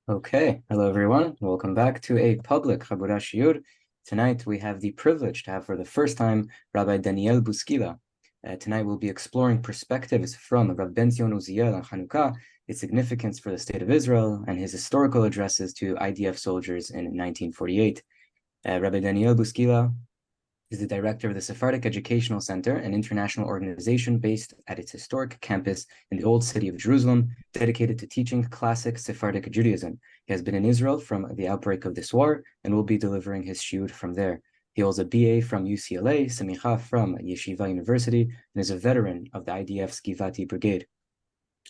Okay, hello everyone. Welcome back to a public Chabura Shiur. Tonight we have the privilege to have for the first time Rabbi Daniel Bouskila. Tonight we'll be exploring perspectives from Rabbi Ben Uziel on Hanukka, its significance for the state of Israel, and his historical addresses to IDF soldiers in 1948. Rabbi Daniel Bouskila is the director of the Sephardic Educational Center, an international organization based at its historic campus in the Old City of Jerusalem, dedicated to teaching classic Sephardic Judaism. He has been in Israel from the outbreak of this war and will be delivering his shiur from there. He holds a BA from UCLA, Semicha from Yeshiva University, and is a veteran of the IDF's Givati Brigade.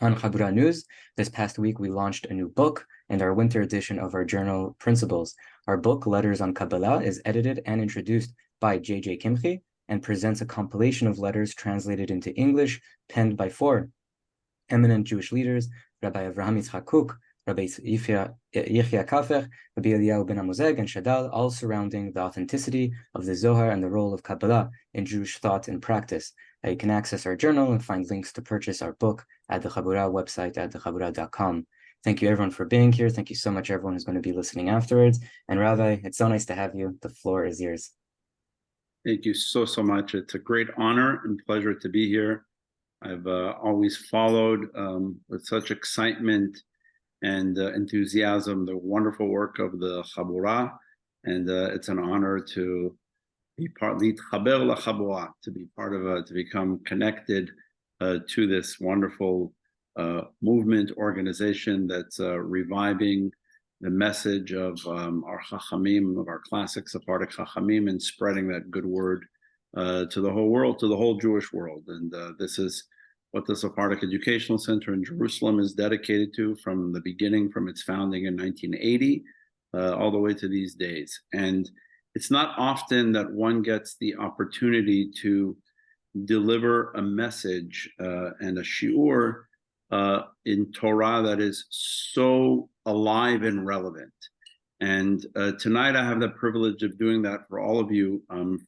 On Chabura News, this past week we launched a new book and our winter edition of our journal Principles. Our book, Letters on Kabbalah, is edited and introduced by J.J. Kimchi and presents a compilation of letters translated into English, penned by four eminent Jewish leaders, Rabbi Avraham Yitzchak Kook, Rabbi Yechia Kafech, Rabbi Eliyahu ben Amozeg, and Shadal, all surrounding the authenticity of the Zohar and the role of Kabbalah in Jewish thought and practice. You can access our journal and find links to purchase our book at the Chabura website at thechabura.com. Thank you everyone for being here. Thank you so much everyone who's going to be listening afterwards. And Rabbi, it's so nice to have you. The floor is yours. Thank you so much. It's a great honor and pleasure to be here. I've always followed with such excitement and enthusiasm the wonderful work of the Chabura, and it's an honor to be part to be part of to become connected to this wonderful movement organization that's reviving the message of our Chachamim, of our classic Sephardic Chachamim, and spreading that good word to the whole world, to the whole Jewish world. And this is what the Sephardic Educational Center in Jerusalem is dedicated to from the beginning, from its founding in 1980, all the way to these days. And it's not often that one gets the opportunity to deliver a message and a shiur in Torah that is so alive and relevant. And tonight I have the privilege of doing that for all of you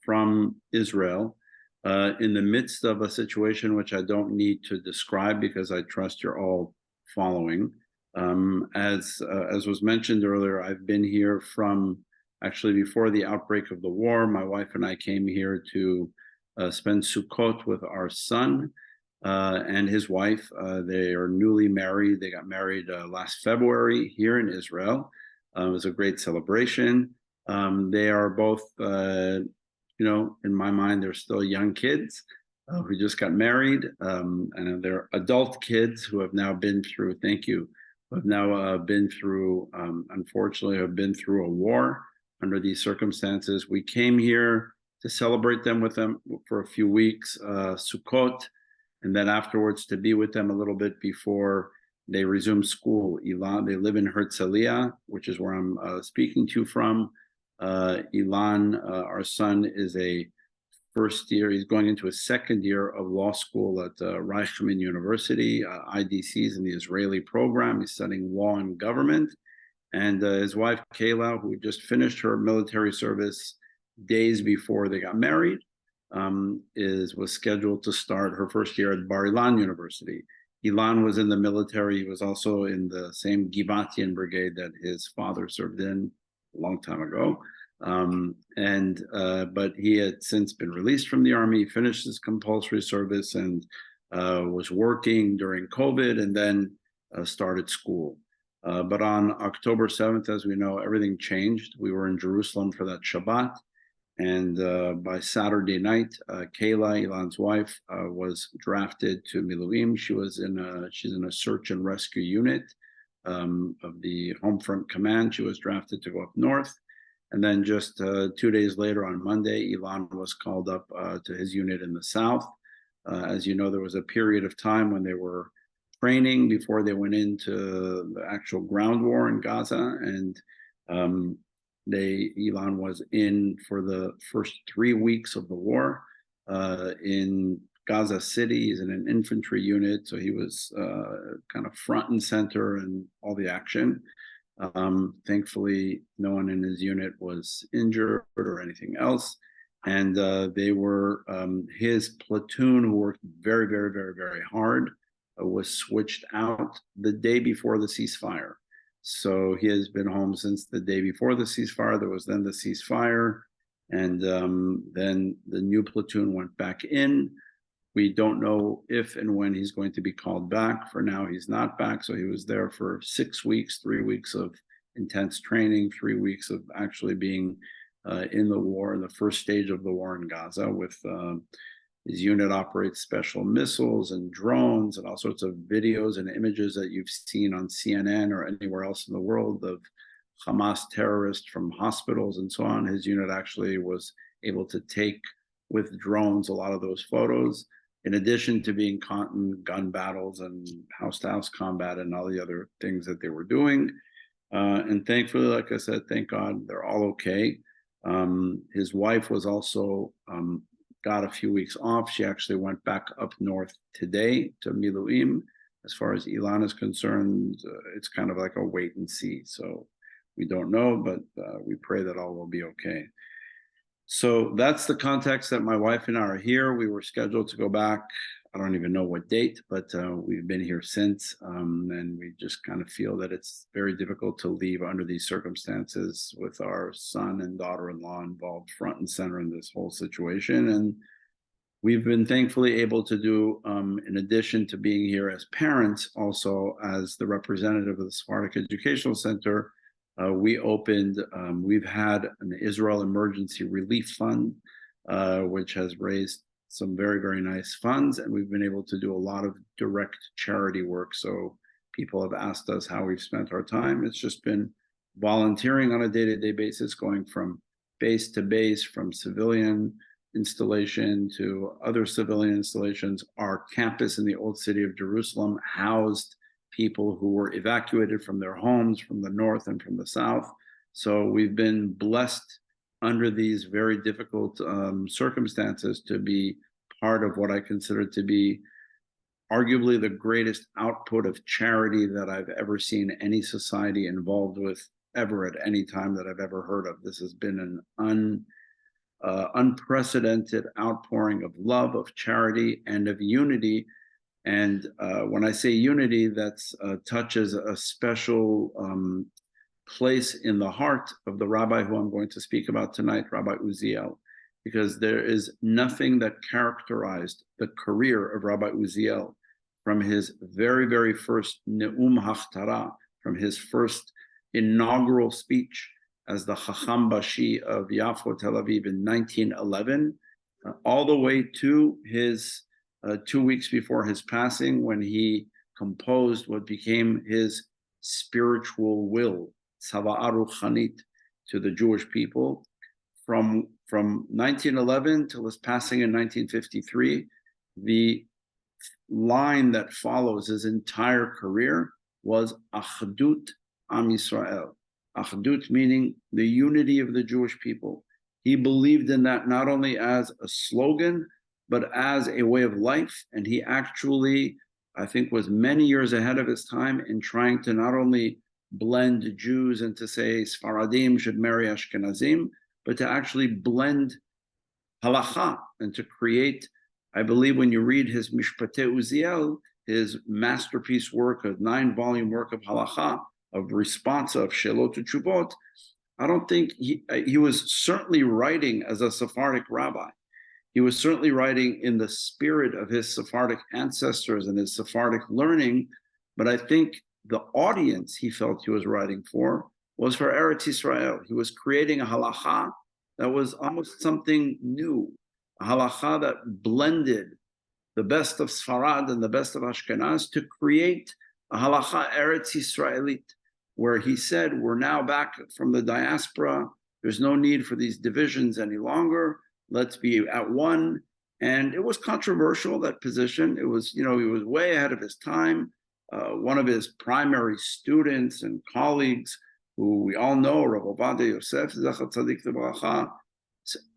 from Israel in the midst of a situation which I don't need to describe because I trust you're all following. As was mentioned earlier, I've been here from actually before the outbreak of the war. My wife and I came here to spend Sukkot with our son and his wife. They are newly married. They got married last February here in Israel. It was a great celebration. They are both, in my mind, they're still young kids who just got married. And they're adult kids who have now been through, who have now been through, unfortunately, have been through a war under these circumstances. We came here to celebrate them with them for a few weeks, Sukkot, and then afterwards to be with them a little bit before they resume school. Ilan, they live in Herzliya, which is where I'm speaking to you from. Ilan, our son, is a first year. He's going into a second year of law school at Reichman University. IDC is in the Israeli program. He's studying law and government. And his wife, Kayla, who just finished her military service days before they got married, was scheduled to start her first year at Bar Ilan University. Ilan was in the military. He was also in the same Givatian brigade that his father served in a long time ago. But he had since been released from the army, finished his compulsory service, and was working during COVID, and then started school. But on October 7th, as we know, everything changed. We were in Jerusalem for that Shabbat. And by Saturday night, Kayla, Ilan's wife, was drafted to Miluim. She's in a search and rescue unit of the Home Front Command. She was drafted to go up north. And then just 2 days later on Monday, Ilan was called up to his unit in the south. As you know, there was a period of time when they were training before they went into the actual ground war in Gaza. And Ilan was in for the first 3 weeks of the war in Gaza City. He's in an infantry unit, so he was kind of front and center in all the action. Thankfully, no one in his unit was injured or anything else. And they were his platoon, who worked very, very, very, very hard, was switched out the day before the ceasefire. So he has been home since the day before the ceasefire. There was then the ceasefire, and then the new platoon went back in. We don't know if and when he's going to be called back. For now, he's not back. So he was there for 6 weeks, 3 weeks of intense training, 3 weeks of actually being in the war, in the first stage of the war in Gaza. With his unit operates special missiles and drones and all sorts of videos and images that you've seen on CNN or anywhere else in the world of Hamas terrorists from hospitals and so on. His unit actually was able to take with drones a lot of those photos, in addition to being caught in gun battles and house-to-house combat and all the other things that they were doing. And thankfully, like I said, thank God, they're all okay. His wife was also got a few weeks off. She actually went back up north today to Miluim. As far as Ilan is concerned, it's kind of like a wait and see. So we don't know, but we pray that all will be okay. So that's the context that my wife and I are here. We were scheduled to go back. I don't even know what date, but we've been here since. And we just kind of feel that it's very difficult to leave under these circumstances with our son and daughter-in-law involved front and center in this whole situation. And we've been thankfully able to do, in addition to being here as parents, also as the representative of the Sephardic Educational Center, we've had an Israel Emergency Relief Fund, which has raised some very, very nice funds, and we've been able to do a lot of direct charity work. So people have asked us how we've spent our time. It's just been volunteering on a day-to-day basis, going from base to base, from civilian installation to other civilian installations. Our campus in the old city of Jerusalem housed people who were evacuated from their homes from the north and from the south. So we've been blessed under these very difficult circumstances to be part of what I consider to be arguably the greatest output of charity that I've ever seen any society involved with ever at any time that I've ever heard of. This has been an unprecedented outpouring of love, of charity, and of unity. And when I say unity, that touches a special place in the heart of the rabbi who I'm going to speak about tonight, Rabbi Uziel, because there is nothing that characterized the career of Rabbi Uziel from his very, very first Ne'um Hachtara, from his first inaugural speech as the Chacham Bashi of Yafo, Tel Aviv in 1911, all the way to his 2 weeks before his passing, when he composed what became his spiritual will, Tzava'a Ruchanit, to the Jewish people. From 1911 till his passing in 1953, the line that follows his entire career was Achdut Am Yisrael. Achdut meaning the unity of the Jewish people. He believed in that not only as a slogan, but as a way of life. And he actually, I think, was many years ahead of his time in trying to not only blend Jews and to say Sfaradim should marry Ashkenazim, but to actually blend Halakha and to create, I believe when you read his Mishpatei Uziel, his masterpiece work, a 9-volume work of Halakha, of response of Shelot to Chubot, I don't think he was certainly writing as a Sephardic rabbi. He was certainly writing in the spirit of his Sephardic ancestors and his Sephardic learning, but I think the audience he felt he was writing for was for Eretz Yisrael. He was creating a halakha that was almost something new, a halakha that blended the best of Sfarad and the best of Ashkenaz to create a halakha Eretz Yisraelit, where he said, we're now back from the diaspora. There's no need for these divisions any longer. Let's be at one. And it was controversial, that position. It was, he was way ahead of his time. One of his primary students and colleagues, who we all know, Rabbi Ovadia Yosef, Zachar Tzadik Lebracha,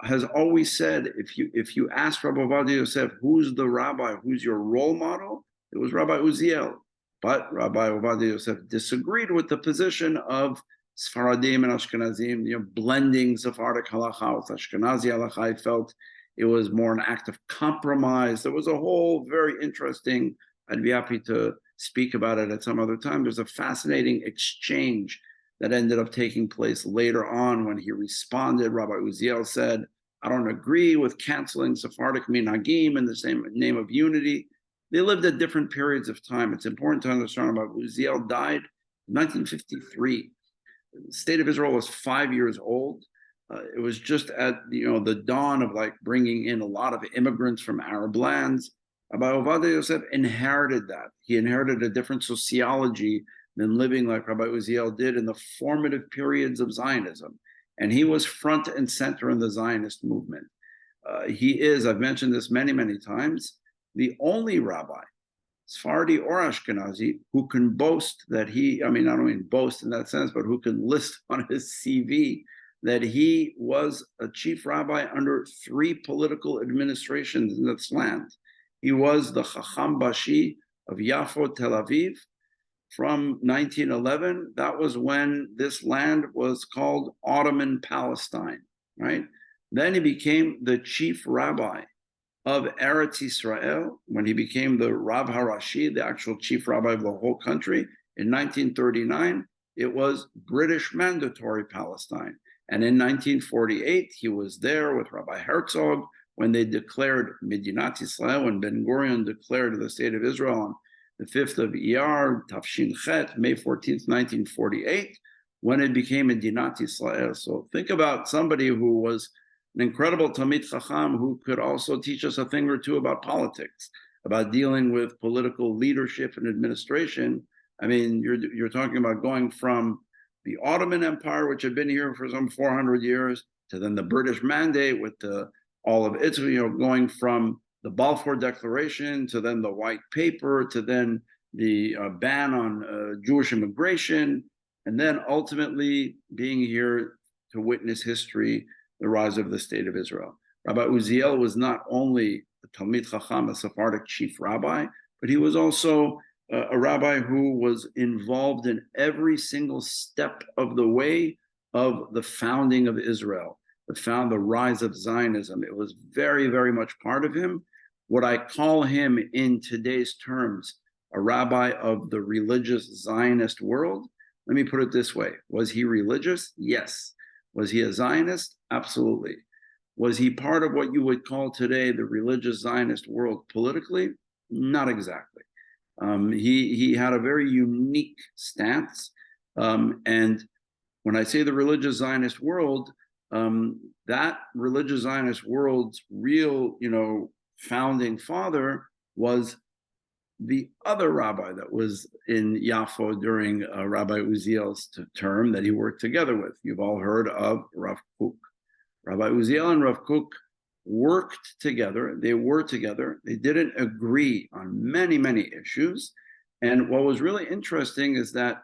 has always said, if you ask Rabbi Ovadia Yosef, who's the rabbi, who's your role model, it was Rabbi Uziel. But Rabbi Ovadia Yosef disagreed with the position of Sfaradim and Ashkenazim, blending Sephardic halakha with Ashkenazi halakha. I felt it was more an act of compromise. There was a whole very interesting, I'd be happy to speak about it at some other time. There's a fascinating exchange that ended up taking place later on when he responded. Rabbi Uziel said, I don't agree with canceling Sephardic minhagim in the same name of unity. They lived at different periods of time. It's important to understand Rabbi Uziel died in 1953. The state of Israel was 5 years old. It was just at the dawn of like bringing in a lot of immigrants from Arab lands. Rabbi Ovadia Yosef inherited that. He inherited a different sociology than living like Rabbi Uziel did in the formative periods of Zionism. And he was front and center in the Zionist movement. He is, I've mentioned this many, many times, the only rabbi, Sephardi or Ashkenazi, who can boast that I don't mean boast in that sense, but who can list on his CV that he was a chief rabbi under 3 political administrations in this land. He was the Chacham Bashi of Yafo, Tel Aviv, from 1911. That was when this land was called Ottoman Palestine, right? Then he became the chief rabbi of Eretz Israel when he became the Rav Harashi, the actual chief rabbi of the whole country. In 1939, it was British Mandatory Palestine. And in 1948, he was there with Rabbi Herzog when they declared Medinat Israel, when Ben Gurion declared the state of Israel on the 5th of Iyar, Tafshin Chet, May 14th, 1948, when it became Medinat Israel. So think about somebody who was an incredible Talmid Chacham who could also teach us a thing or two about politics, about dealing with political leadership and administration. I mean, you're talking about going from the Ottoman Empire, which had been here for some 400 years, to then the British Mandate with all of its, going from the Balfour Declaration to then the White Paper to then the ban on Jewish immigration, and then ultimately being here to witness history, the rise of the state of Israel. Rabbi Uziel was not only a Talmid Chacham, a Sephardic chief rabbi, but he was also a rabbi who was involved in every single step of the way of the founding of Israel, the rise of Zionism. It was very, very much part of him. What I call him in today's terms, a rabbi of the religious Zionist world. Let me put it this way. Was he religious? Yes. Was he a Zionist? Absolutely. Was he part of what you would call today the religious Zionist world politically? Not exactly. He had a very unique stance. And when I say the religious Zionist world, that religious Zionist world's real, founding father was the other rabbi that was in Yafo during Rabbi Uziel's term that he worked together with. You've all heard of Rav Kook. Rabbi Uziel and Rav Kook worked together. They were together. They didn't agree on many, many issues. And what was really interesting is that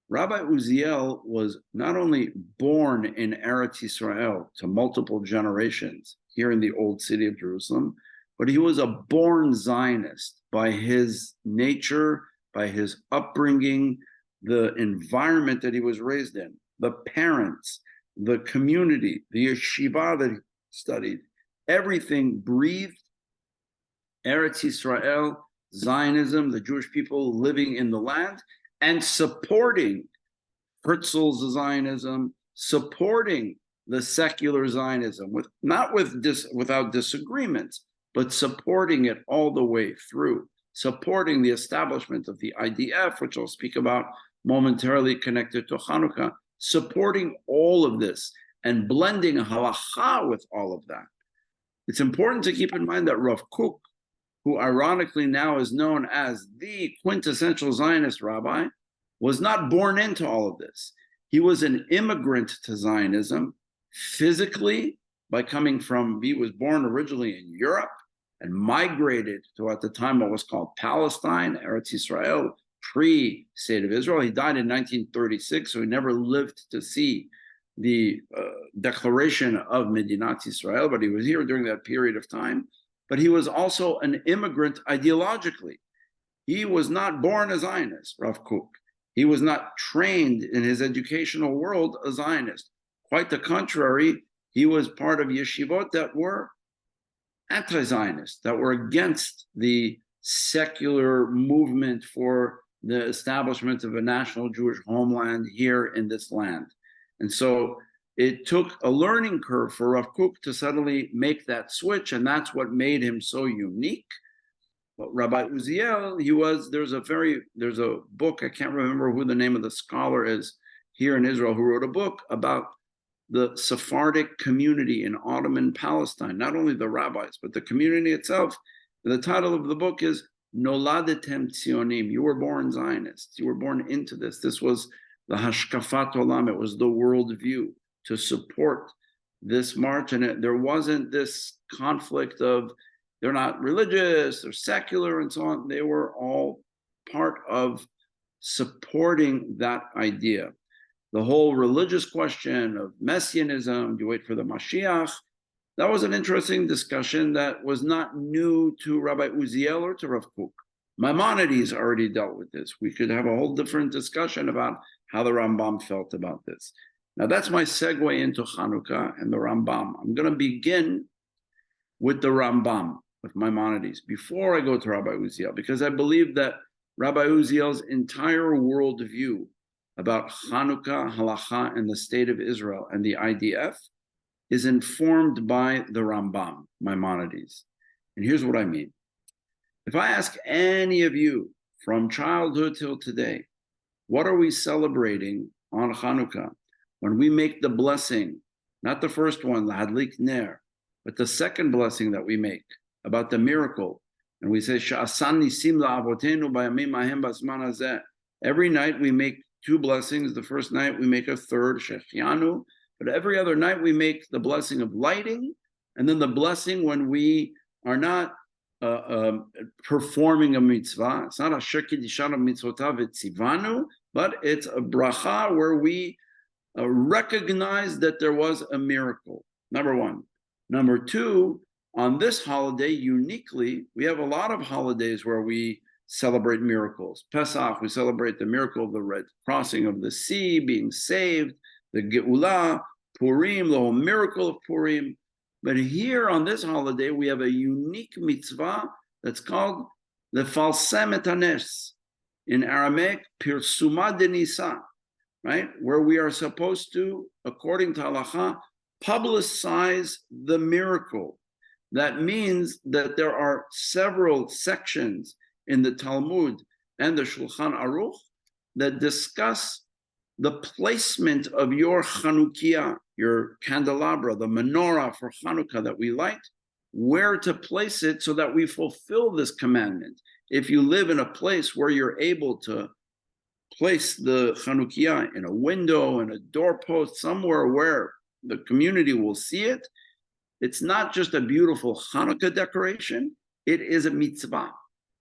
Rabbi Uziel was not only born in Eretz Israel to multiple generations here in the old city of Jerusalem, but he was a born Zionist by his nature, by his upbringing, the environment that he was raised in, the parents, the community, the yeshiva that he studied. Everything breathed Eretz Israel, Zionism, the Jewish people living in the land, and supporting Herzl's Zionism, supporting the secular Zionism, without disagreements, but supporting it all the way through, supporting the establishment of the IDF, which I'll speak about momentarily connected to Hanukka, supporting all of this and blending Halakha with all of that. It's important to keep in mind that Rav Kook, who ironically now is known as the quintessential Zionist rabbi, was not born into all of this. He was an immigrant to Zionism physically he was born originally in Europe and migrated to at the time what was called Palestine, Eretz Israel, pre-State of Israel. He died in 1936, so he never lived to see the declaration of Medinat Israel, but he was here during that period of time. But he was also an immigrant ideologically. He was not born a Zionist, Rav Kook. He was not trained in his educational world a Zionist. Quite the contrary, he was part of yeshivot that were anti-Zionist, that were against the secular movement for the establishment of a national Jewish homeland here in this land. And so it took a learning curve for Rav Kook to suddenly make that switch, and that's what made him so unique. But Rabbi Uziel, there's a book, I can't remember who the name of the scholar is here in Israel, who wrote a book about the Sephardic community in Ottoman Palestine, not only the rabbis, but the community itself. The title of the book is Noladetem Tzionim. You were born Zionists. You were born into this. This was the Hashkafa Olam. It was the worldview to support this march. And there wasn't this conflict of they're not religious, they're secular, and so on. They were all part of supporting that idea. The whole religious question of messianism, do you wait for the Mashiach? That was an interesting discussion that was not new to Rabbi Uziel or to Rav Kook. Maimonides already dealt with this. We could have a whole different discussion about how the Rambam felt about this. Now that's my segue into Hanukka and the Rambam. I'm going to begin with the Rambam, with Maimonides, before I go to Rabbi Uziel, because I believe that Rabbi Uziel's entire worldview about Hanukka, Halakha, and the state of Israel and the IDF is informed by the Rambam, Maimonides. And here's what I mean. If I ask any of you from childhood till today, what are we celebrating on Hanukka? When we make the blessing, not the first one, the Hadlik Ner, but the second blessing that we make about the miracle, and we say, Sha'asan nisim la'avotenu b'yamim hahem b'zman hazeh. Every night we make two blessings. The first night we make a third, Shechianu, but every other night we make the blessing of lighting, and then the blessing when we are not performing a mitzvah. It's not a shekidishan of mitzvotav etzivanu, but it's a bracha where we recognize that there was a miracle. Number one. Number two, on this holiday, uniquely, we have a lot of holidays where we celebrate miracles. Pesach, we celebrate the miracle of the Red Crossing of the sea, being saved, the Geulah, Purim, the whole miracle of Purim. But here on this holiday, we have a unique mitzvah that's called the Falsem et Hanes. In Aramaic, Pirsuma de Nisa, right? Where we are supposed to, according to Halakha, publicize the miracle. That means that there are several sections in the Talmud and the Shulchan Aruch that discuss the placement of your Chanukiah, your candelabra, the menorah for Hanukkah that we light, where to place it so that we fulfill this commandment. If you live in a place where you're able to place the Chanukiah in a window, in a doorpost, somewhere where the community will see it, it's not just a beautiful Hanukkah decoration, it is a mitzvah.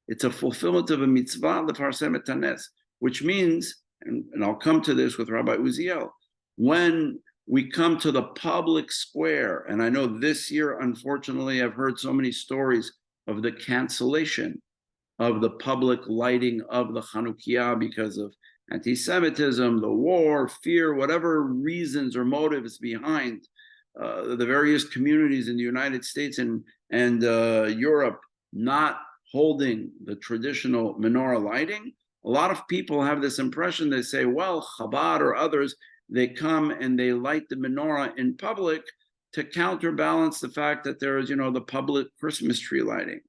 It's a fulfillment of a mitzvah, the Farsem et Hanes, which means, and I'll come to this with Rabbi Uziel, when we come to the public square, and I know this year, unfortunately, I've heard so many stories of the cancellation of the public lighting of the Chanukiah because of anti-Semitism, the war, fear, whatever reasons or motives behind the various communities in the United States and Europe not holding the traditional menorah lighting. A lot of people have this impression. They say, well, Chabad or others, they come and they light the menorah in public to counterbalance the fact that there is, the public Christmas tree lighting.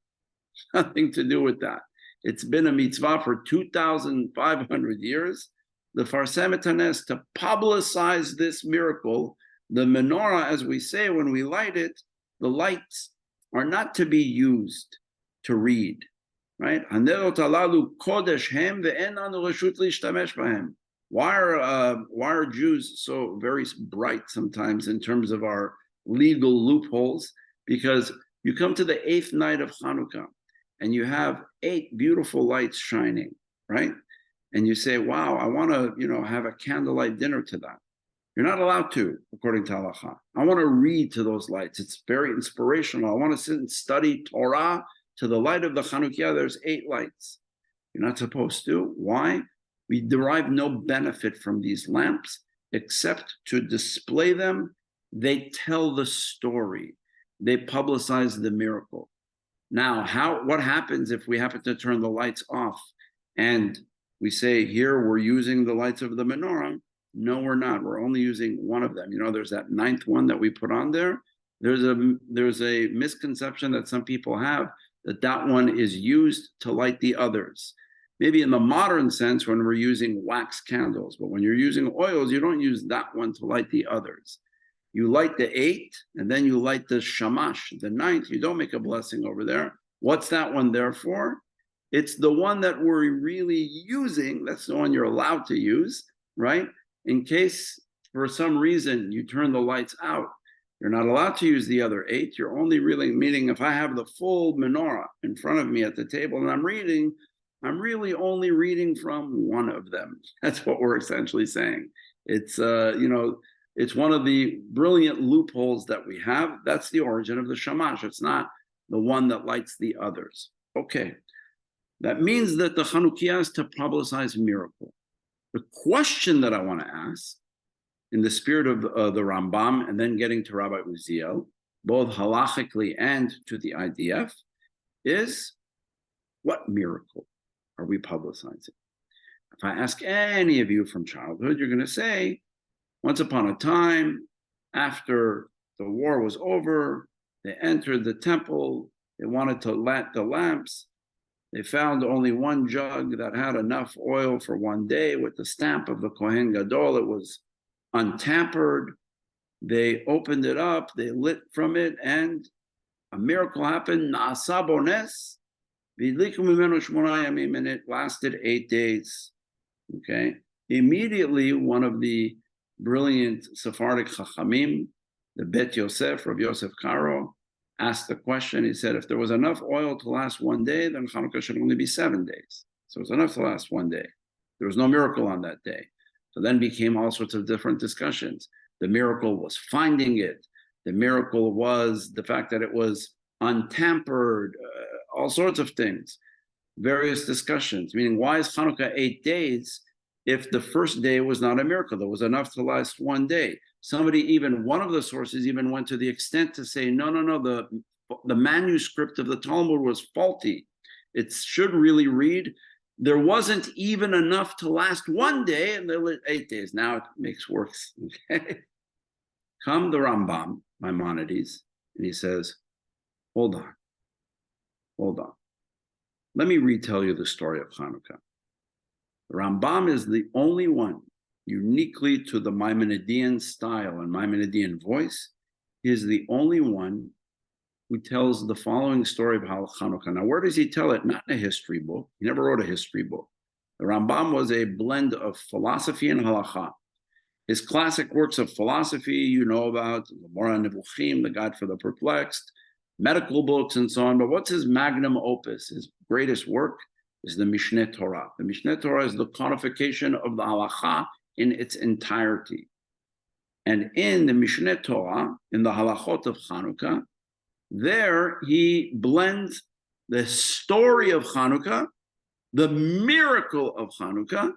Nothing to do with that. It's been a mitzvah for 2,500 years. The Farsem et Hanes, to publicize this miracle, the menorah, as we say when we light it, the lights are not to be used to read, right? Why are Jews so very bright sometimes in terms of our legal loopholes? Because you come to the 8th night of Hanukkah and you have 8 beautiful lights shining, right? And you say, wow, I want to, have a candlelight dinner to that. You're not allowed to, according to Halakha. I want to read to those lights. It's very inspirational. I want to sit and study Torah to the light of the Chanukiah. There's 8 lights. You're not supposed to. Why? We derive no benefit from these lamps except to display them. They tell the story. They publicize the miracle. Now, what happens if we happen to turn the lights off and we say here we're using the lights of the menorah? No, we're not. We're only using one of them. There's that ninth one that we put on there. There's a misconception that some people have that one is used to light the others. Maybe in the modern sense when we're using wax candles, but when you're using oils, you don't use that one to light the others. You light the 8, and then you light the shamash, the 9th. You don't make a blessing over there. What's that one there for? It's the one that we're really using. That's the one you're allowed to use, right? In case for some reason you turn the lights out, you're not allowed to use the other 8. You're only really, meaning if I have the full menorah in front of me at the table and I'm reading, I'm really only reading from one of them. That's what we're essentially saying. It's, it's one of the brilliant loopholes that we have. That's the origin of the shamash. It's not the one that lights the others. Okay, that means that the Hanukkiah is to publicize miracle. The question that I want to ask, in the spirit of the Rambam, and then getting to Rabbi Uziel, both halachically and to the IDF, is what miracle are we publicizing? If I ask any of you from childhood, you're going to say, once upon a time, after the war was over, they entered the temple, they wanted to light the lamps, they found only one jug that had enough oil for one day with the stamp of the Kohen Gadol. It was untampered. They opened it up, they lit from it, and a miracle happened. Na'asa bones, v'idliku mimenu shmona yamim, and it lasted 8 days. Okay. Immediately, one of the brilliant Sephardic Chachamim, the Bet Yosef, Rabbi Yosef Karo, asked the question. He said, if there was enough oil to last one day, then Hanukkah should only be 7 days. So it was enough to last one day. There was no miracle on that day. So then became all sorts of different discussions. The miracle was finding it. The miracle was the fact that it was untampered, all sorts of things, various discussions, meaning why is Hanukkah 8 days if the first day was not a miracle? There was enough to last one day. One of the sources even went to the extent to say, no, the manuscript of the Talmud was faulty. It should really read, there wasn't even enough to last one day, and they lit 8 days. Now it makes works. Okay. Come the Rambam, Maimonides, and he says, hold on. Let me retell you the story of Hanukkah. The Rambam is the only one, uniquely to the Maimonidean style and Maimonidean voice, he is the only one who tells the following story of Hanukkah. Now, where does he tell it? Not in a history book. He never wrote a history book. The Rambam was a blend of philosophy and halakha. His classic works of philosophy, you know about, the Gemara Nevuchim, the Guide for the Perplexed, medical books, and so on. But what's his magnum opus? His greatest work is the Mishneh Torah. The Mishneh Torah is the codification of the halakha in its entirety. And in the Mishneh Torah, in the halachot of Hanukkah, there he blends the story of Hanukkah, the miracle of Hanukkah,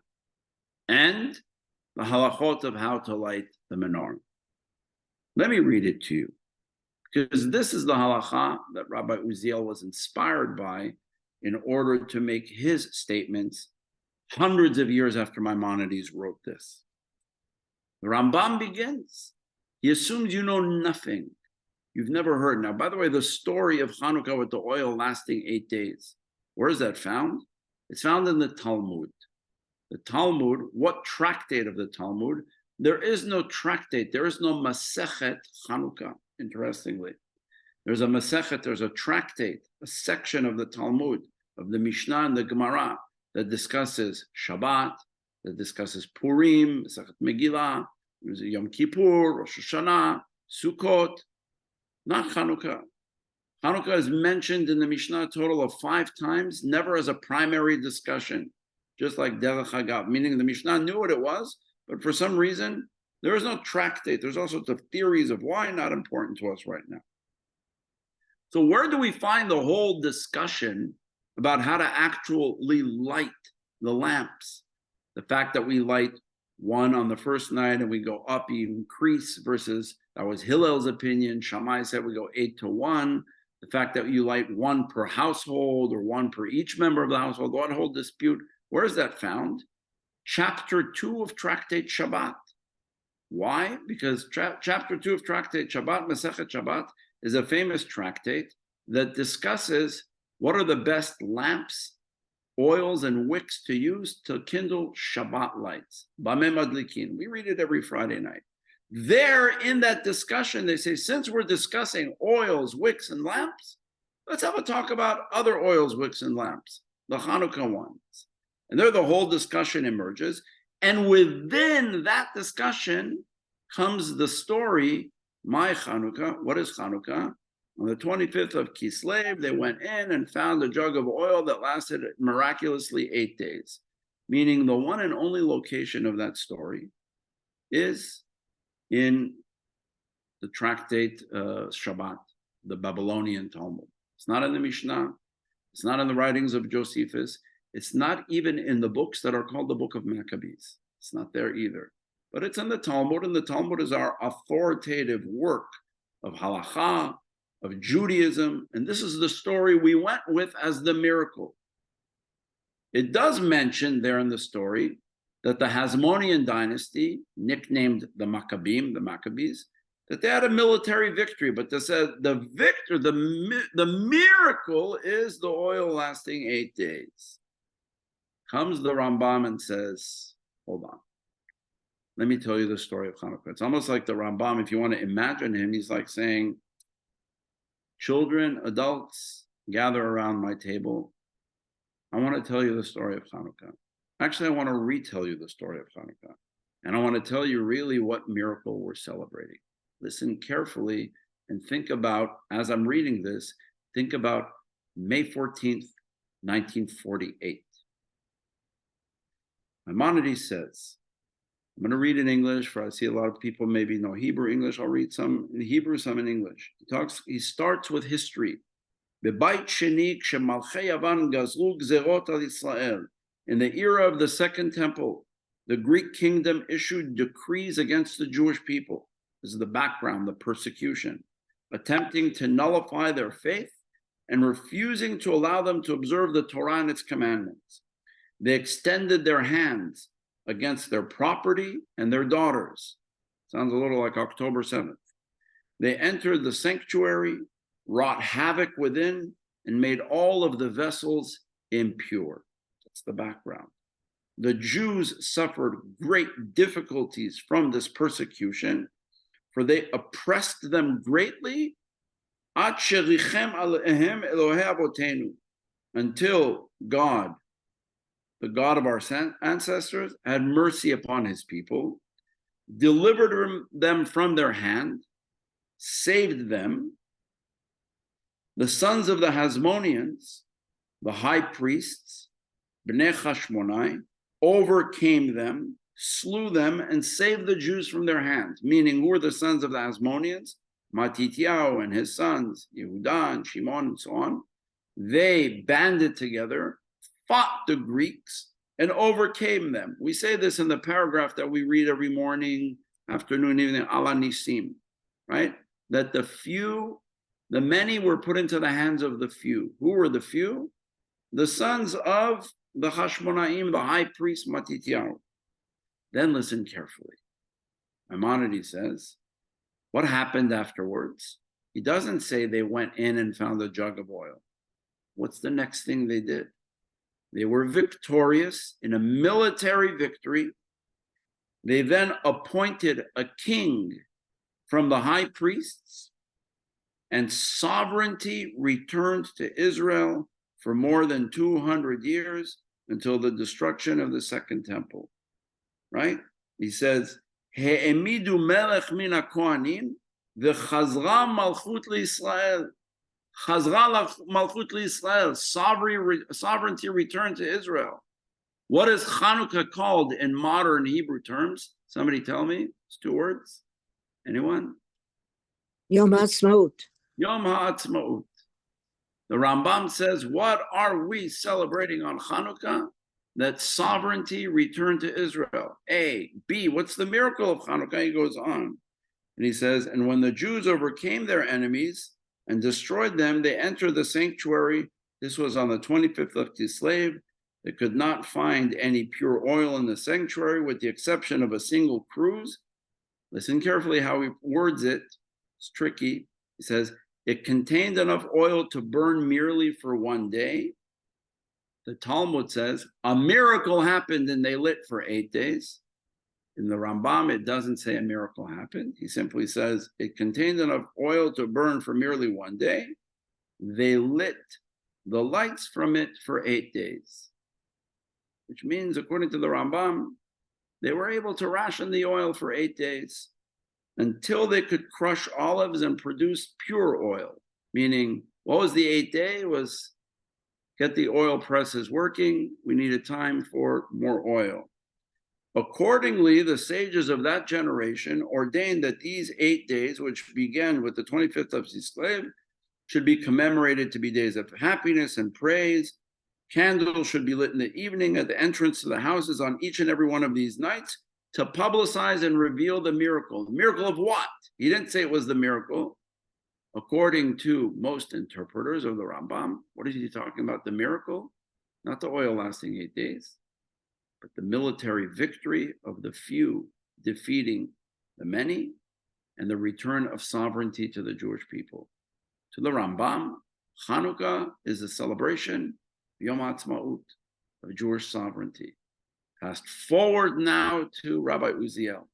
and the halachot of how to light the menorah. Let me read it to you, because this is the halakha that Rabbi Uziel was inspired by in order to make his statements hundreds of years after Maimonides wrote this. The Rambam begins. He assumes you know nothing. You've never heard. Now, by the way, the story of Hanukkah with the oil lasting 8 days, where is that found? It's found in the Talmud. The Talmud, what tractate of the Talmud? There is no tractate. There is no Masechet Hanukkah, interestingly. There's a Masechet, there's a tractate, a section of the Talmud, of the Mishnah and the Gemara, that discusses Shabbat, that discusses Purim, Masechet Megillah, Yom Kippur, Rosh Hashanah, Sukkot, not Hanukkah. Hanukkah is mentioned in the Mishnah a total of 5 times, never as a primary discussion, just like Derech Hagav, meaning the Mishnah knew what it was, but for some reason, there is no tractate. There's all sorts of theories of why, not important to us right now. So where do we find the whole discussion about how to actually light the lamps? The fact that we light one on the first night and we go up, increase, versus that was Hillel's opinion. Shammai said we go 8 to 1. the fact that you light one per household or one per each member of the household, what whole dispute, where is that found? Chapter 2 of Tractate Shabbat. Why? Because chapter 2 of Tractate Shabbat, Masechet Shabbat, is a famous tractate that discusses what are the best lamps, oils, and wicks to use to kindle Shabbat lights. Bameh madlikin. We read it every Friday night. There, in that discussion, they say, since we're discussing oils, wicks, and lamps, let's have a talk about other oils, wicks, and lamps, the Hanukka ones. And there the whole discussion emerges. And within that discussion comes the story, my Hanukka. What is Hanukka? On the 25th of Kislev, they went in and found a jug of oil that lasted miraculously 8 days. Meaning the one and only location of that story is in the tractate Shabbat, the Babylonian Talmud. It's not in the Mishnah. It's not in the writings of Josephus. It's not even in the books that are called the Book of Maccabees. It's not there either. But it's in the Talmud, and the Talmud is our authoritative work of Halakha, of Judaism, and this is the story we went with as the miracle. It does mention there in the story that the Hasmonean dynasty, nicknamed the Maccabees, that they had a military victory, but they said the miracle is the oil lasting 8 days. Comes the Rambam and says, hold on, let me tell you the story of Hanukka. It's almost like the Rambam, if you want to imagine him, he's like saying, children, adults, gather around my table. I want to tell you the story of Hanukka. Actually, I want to retell you the story of Hanukka. And I want to tell you really what miracle we're celebrating. Listen carefully and think about, as I'm reading this, think about May 14th, 1948. Maimonides says, I'm going to read in English, for I see a lot of people maybe know Hebrew, English. I'll read some in Hebrew, some in English. He starts with history. In the era of the Second Temple, the Greek kingdom issued decrees against the Jewish people. This is the background, the persecution, attempting to nullify their faith and refusing to allow them to observe the Torah and its commandments. They extended their hands against their property and their daughters. Sounds a little like October 7th. They entered the sanctuary, wrought havoc within, and made all of the vessels impure. That's the background. The Jews suffered great difficulties from this persecution, for they oppressed them greatly until God, the God of our ancestors, had mercy upon his people, delivered them from their hand, saved them. The sons of the Hasmoneans, the high priests, Bnei Hashmonai, overcame them, slew them, and saved the Jews from their hands. Meaning, who were the sons of the Hasmoneans? Matityahu and his sons, Yehuda and Shimon and so on. They banded together, fought the Greeks, and overcame them. We say this in the paragraph that we read every morning, afternoon, evening, Ala Nisim, right? That the many were put into the hands of the few. Who were the few? The sons of the Hashmonaim, the high priest Matityahu. Then listen carefully. Maimonides says, what happened afterwards? He doesn't say they went in and found a jug of oil. What's the next thing they did? They were victorious in a military victory. They then appointed a king from the high priests, and sovereignty returned to Israel for more than 200 years until the destruction of the Second Temple. Right? He says, He'emidu melech min ha-kohanim v'chazra malchut li'Yisrael. Chazra malchut li'Yisrael. Sovereignty returned to Israel. What is Hanukka called in modern Hebrew terms? Somebody tell me. It's 2 words. Anyone? Yom HaAtzmaut. Yom HaAtzmaut. The Rambam says, what are we celebrating on Hanukka? That sovereignty returned to Israel. A. B. What's the miracle of Hanukka? He goes on. And he says, and when the Jews overcame their enemies and destroyed them, they entered the sanctuary. This was on the 25th of Kislev. They could not find any pure oil in the sanctuary with the exception of a single cruse. Listen carefully how he words it. It's tricky. He says, it contained enough oil to burn merely for one day. The Talmud says, a miracle happened and they lit for 8 days. In the Rambam, it doesn't say a miracle happened. He simply says, it contained enough oil to burn for merely one day. They lit the lights from it for 8 days. Which means, according to the Rambam, they were able to ration the oil for 8 days until they could crush olives and produce pure oil. Meaning, what was the 8th day? It was get the oil presses working. We needed time for more oil. Accordingly, the sages of that generation ordained that these 8 days, which began with the 25th of Kislev, should be commemorated to be days of happiness and praise. Candles should be lit in the evening at the entrance to the houses on each and every one of these nights to publicize and reveal the miracle. The miracle of what? He didn't say it was the miracle. According to most interpreters of the Rambam, what is he talking about? The miracle? Not the oil lasting 8 days, but the military victory of the few defeating the many and the return of sovereignty to the Jewish people. To the Rambam, Hanukka is a celebration, Yom HaAtzmaut, of Jewish sovereignty. Fast forward now to Rabbi Uziel.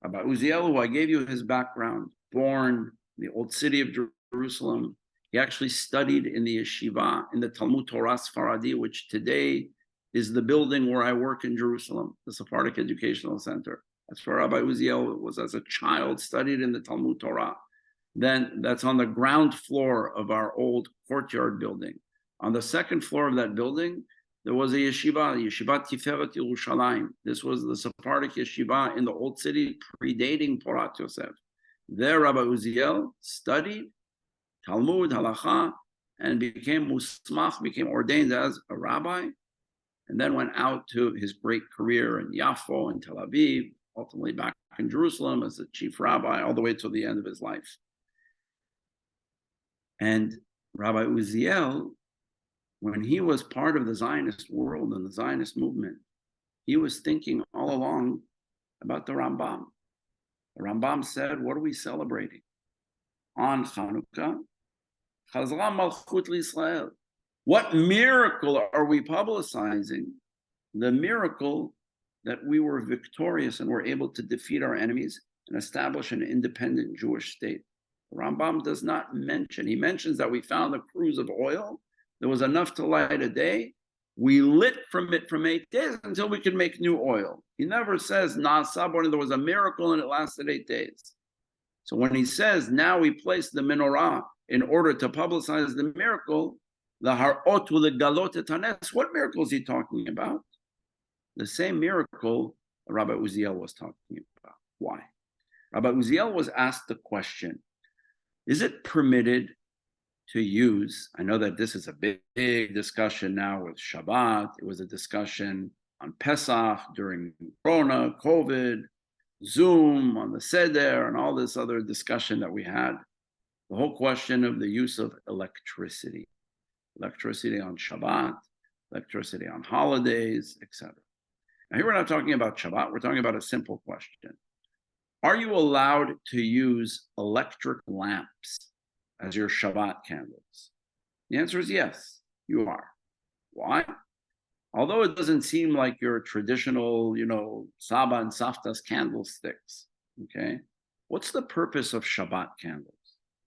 Rabbi Uziel, who I gave you his background, born in the old city of Jerusalem. He actually studied in the yeshiva, in the Talmud Torah Sfaradi, which today is the building where I work in Jerusalem, the Sephardic Educational Center. That's where Rabbi Uziel was as a child, studied in the Talmud Torah. Then that's on the ground floor of our old courtyard building. On the second floor of that building, there was a yeshiva, Yeshivat Tiferet Yerushalayim. This was the Sephardic yeshiva in the old city, predating Porat Yosef. There, Rabbi Uziel studied Talmud, Halakha, and became musmach, became ordained as a rabbi, and then went out to his great career in Yafo and Tel Aviv, ultimately back in Jerusalem as the chief rabbi, all the way to the end of his life. And Rabbi Uziel, when he was part of the Zionist world and the Zionist movement, he was thinking all along about the Rambam. The Rambam said, what are we celebrating? On Hanukka, Chazra Malchut L'Yisrael. What miracle are we publicizing? The miracle that we were victorious and were able to defeat our enemies and establish an independent Jewish state. The Rambam does not mention, he mentions that we found a cruse of oil. There was enough to light a day. We lit from it from 8 days until we could make new oil. He never says, Na'asabon, there was a miracle and it lasted 8 days. So when he says, now we place the menorah in order to publicize the miracle, the harot u'legalot et hanes, what miracle is he talking about? The same miracle Rabbi Uziel was talking about. Why? Rabbi Uziel was asked the question, is it permitted to use, I know that this is a big discussion now with Shabbat, it was a discussion on Pesach during Corona, COVID, Zoom, on the Seder, and all this other discussion that we had. The whole question of the use of electricity. Electricity on Shabbat, electricity on holidays, etc. Now here we're not talking about Shabbat, we're talking about a simple question. Are you allowed to use electric lamps as your Shabbat candles? The answer is yes, you are. Why? Although it doesn't seem like your traditional, Saba and Safta's candlesticks, okay? What's the purpose of Shabbat candles?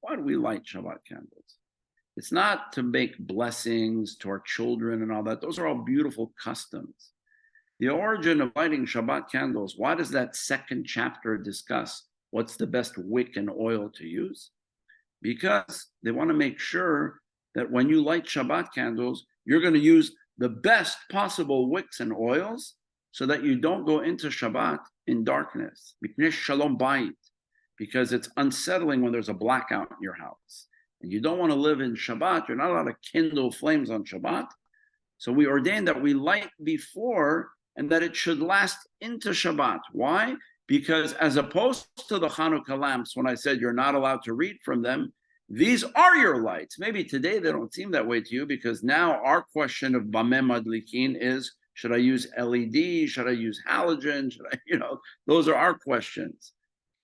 Why do we light Shabbat candles? It's not to make blessings to our children and all that. Those are all beautiful customs. The origin of lighting Shabbat candles, why does that second chapter discuss what's the best wick and oil to use? Because they want to make sure that when you light Shabbat candles, you're going to use the best possible wicks and oils so that you don't go into Shabbat in darkness. Because it's unsettling when there's a blackout in your house. And you don't want to live in Shabbat. You're not allowed to kindle flames on Shabbat. So we ordain that we light before and that it should last into Shabbat. Why? Because as opposed to the Hanukka lamps, when I said you're not allowed to read from them, these are your lights. Maybe today they don't seem that way to you because now our question of Bameh Madlikin is, should I use LED? Should I use halogen? Should I, those are our questions.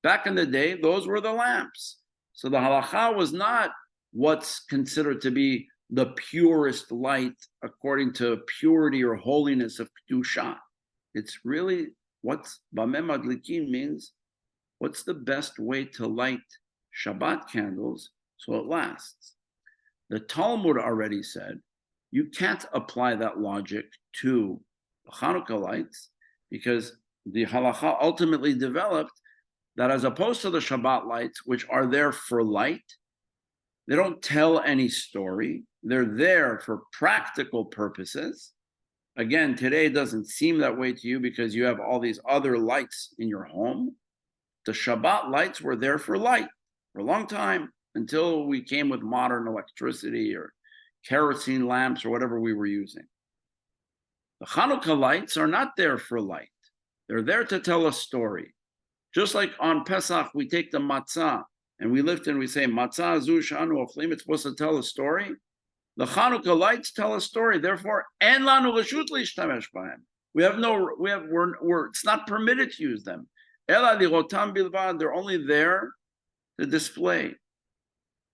Back in the day, those were the lamps. So the halakha was not what's considered to be the purest light according to purity or holiness of Kedusha. It's really what's Bameh Madlikin means, what's the best way to light Shabbat candles so it lasts. The Talmud already said you can't apply that logic to the Hanukka lights because the halakha ultimately developed that as opposed to the Shabbat lights, which are there for light, they don't tell any story. They're there for practical purposes. Again, today it doesn't seem that way to you because you have all these other lights in your home. The Shabbat lights were there for light for a long time until we came with modern electricity or kerosene lamps or whatever we were using. The Hanukka lights are not there for light. They're there to tell a story. Just like on Pesach, we take the matzah and we lift and we say, matzah zu shanu achlim, it's supposed to tell a story. The Hanukka lights tell a story. Therefore, en lanu reshut lishtamesh b'hem. It's not permitted to use them. Ela lirotam bilvad, they're only there to display.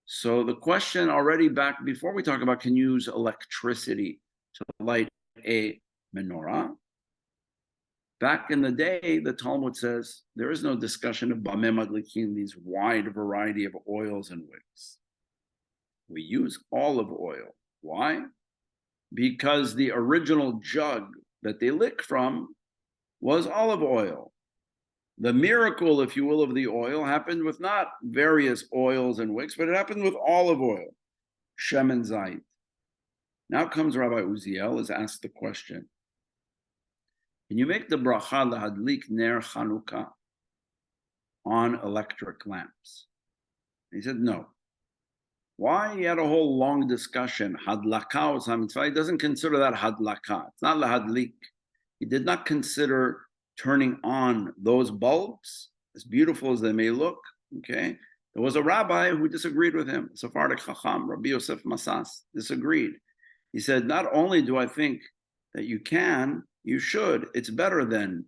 So the question already back before we talk about can you use electricity to light a menorah? Back in the day, the Talmud says there is no discussion of Bameh Madlikin, these wide variety of oils and wicks. We use olive oil. Why? Because the original jug that they lick from was olive oil. The miracle, if you will, of the oil happened with not various oils and wicks, but it happened with olive oil, shemen zayit. Now comes Rabbi Uziel, is asked the question, can you make the bracha lahadlik ner Hanukka on electric lamps? He said no. Why? He had a whole long discussion. Hadlaka was mitzvah. He doesn't consider that hadlaka. It's not lahadlik. He did not consider turning on those bulbs, as beautiful as they may look. Okay, there was a rabbi who disagreed with him. Sephardic Chacham, Rabbi Yosef Masas, disagreed. He said, not only do I think that you can, you should. It's better than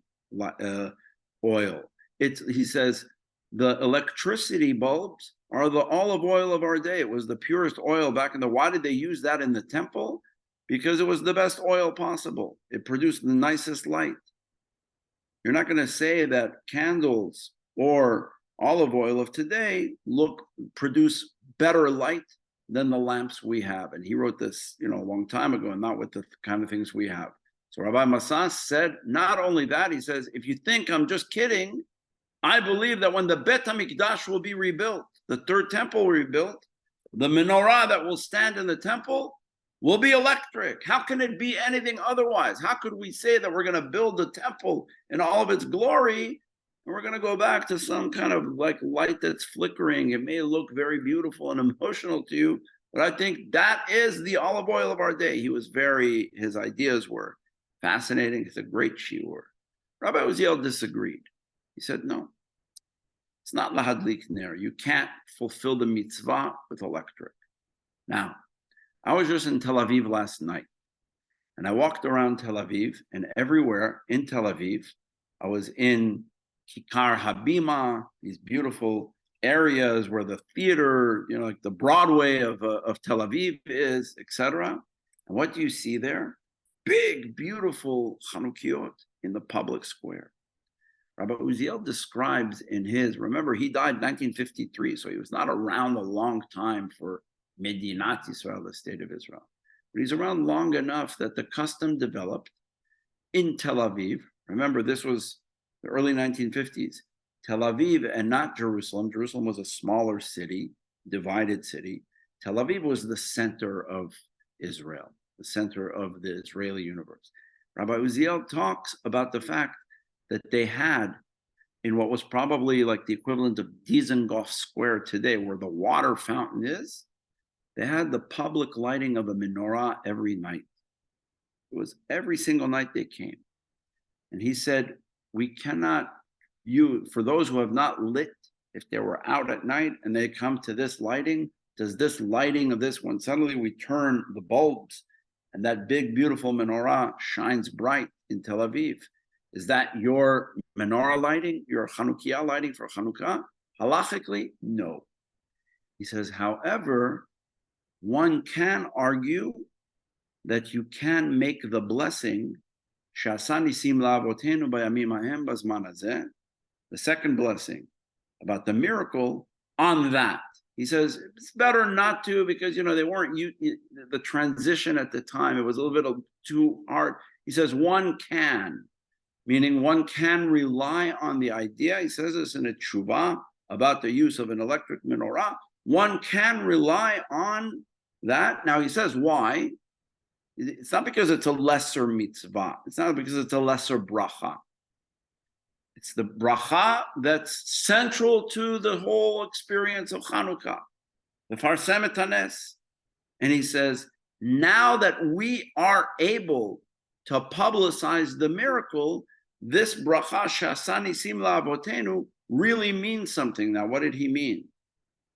oil. He says, the electricity bulbs are the olive oil of our day. It was the purest oil back in the. Why did they use that in the temple? Because it was the best oil possible. It produced the nicest light. You're not going to say that candles or olive oil of today produce better light than the lamps we have. And he wrote this, a long time ago, and not with the kind of things we have. So Rabbi Masas said, not only that, he says, if you think I'm just kidding, I believe that when the Bet Midrash will be rebuilt, the third temple will be rebuilt, the menorah that will stand in the temple will be electric. How can it be anything otherwise? How could we say that we're going to build the temple in all of its glory and we're going to go back to some kind of like light that's flickering? It may look very beautiful and emotional to you, but I think that is the olive oil of our day. His ideas were fascinating. It's a great shiur. Rabbi Uziel disagreed. He said, no, it's not lahadlik ner. You can't fulfill the mitzvah with electric. Now, I was just in Tel Aviv last night, and I walked around Tel Aviv, and everywhere in Tel Aviv, I was in Kikar Habima, these beautiful areas where the theater, like the Broadway of Tel Aviv is, etc. And what do you see there? Big, beautiful Chanukiot in the public square. Rabbi Uziel describes remember, he died in 1953, so he was not around a long time for Medinat Yisrael, the state of Israel. But he's around long enough that the custom developed in Tel Aviv. Remember, this was the early 1950s. Tel Aviv and not Jerusalem. Jerusalem was a smaller city, divided city. Tel Aviv was the center of Israel, the center of the Israeli universe. Rabbi Uziel talks about the fact that they had, in what was probably like the equivalent of Dizengoff Square today, where the water fountain is, they had the public lighting of a menorah every night. It was every single night they came. And he said, for those who have not lit, if they were out at night and they come to this lighting, does this lighting of this, when suddenly we turn the bulbs and that big, beautiful menorah shines bright in Tel Aviv, is that your menorah lighting, your Hanukkiah lighting for Hanukkah? Halachically, no. He says, however, one can argue that you can make the blessing, the second blessing about the miracle, on that. He says it's better not to, because they weren't the transition at the time. It was a little bit too hard. He says one can, meaning one can rely on the idea. He says this in a tshuva about the use of an electric menorah. One can rely on that. Now he says why. It's not because it's a lesser mitzvah. It's not because it's a lesser bracha. It's the bracha that's central to the whole experience of Hanukkah, the Farsem et Hanes. And he says, now that we are able to publicize the miracle, this bracha Sha'asa Nisim La'avotenu really means something. Now, what did he mean?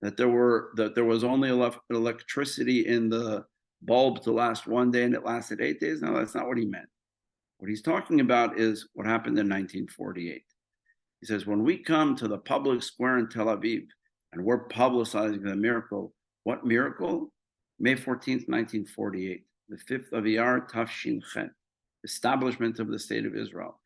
That there was only electricity in the bulb to last one day and it lasted 8 days? No, that's not what he meant. What he's talking about is what happened in 1948. He says, when we come to the public square in Tel Aviv and we're publicizing the miracle, what miracle? May 14th, 1948, the 5th of Iyar, Tafshin Chet, establishment of the state of Israel.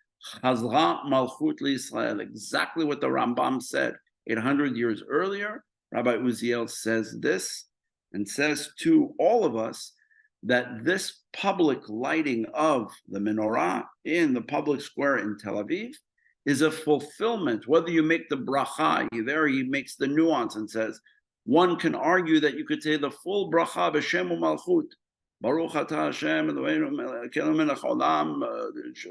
Chazra Malchut L'Yisrael, exactly what the Rambam said 800 years earlier. Rabbi Uziel says this and says to all of us that this public lighting of the menorah in the public square in Tel Aviv is a fulfillment. Whether you make the bracha, he makes the nuance and says, one can argue that you could say the full bracha b'shem u'malchut, Baruch atah Hashem Eloheinu melech haolam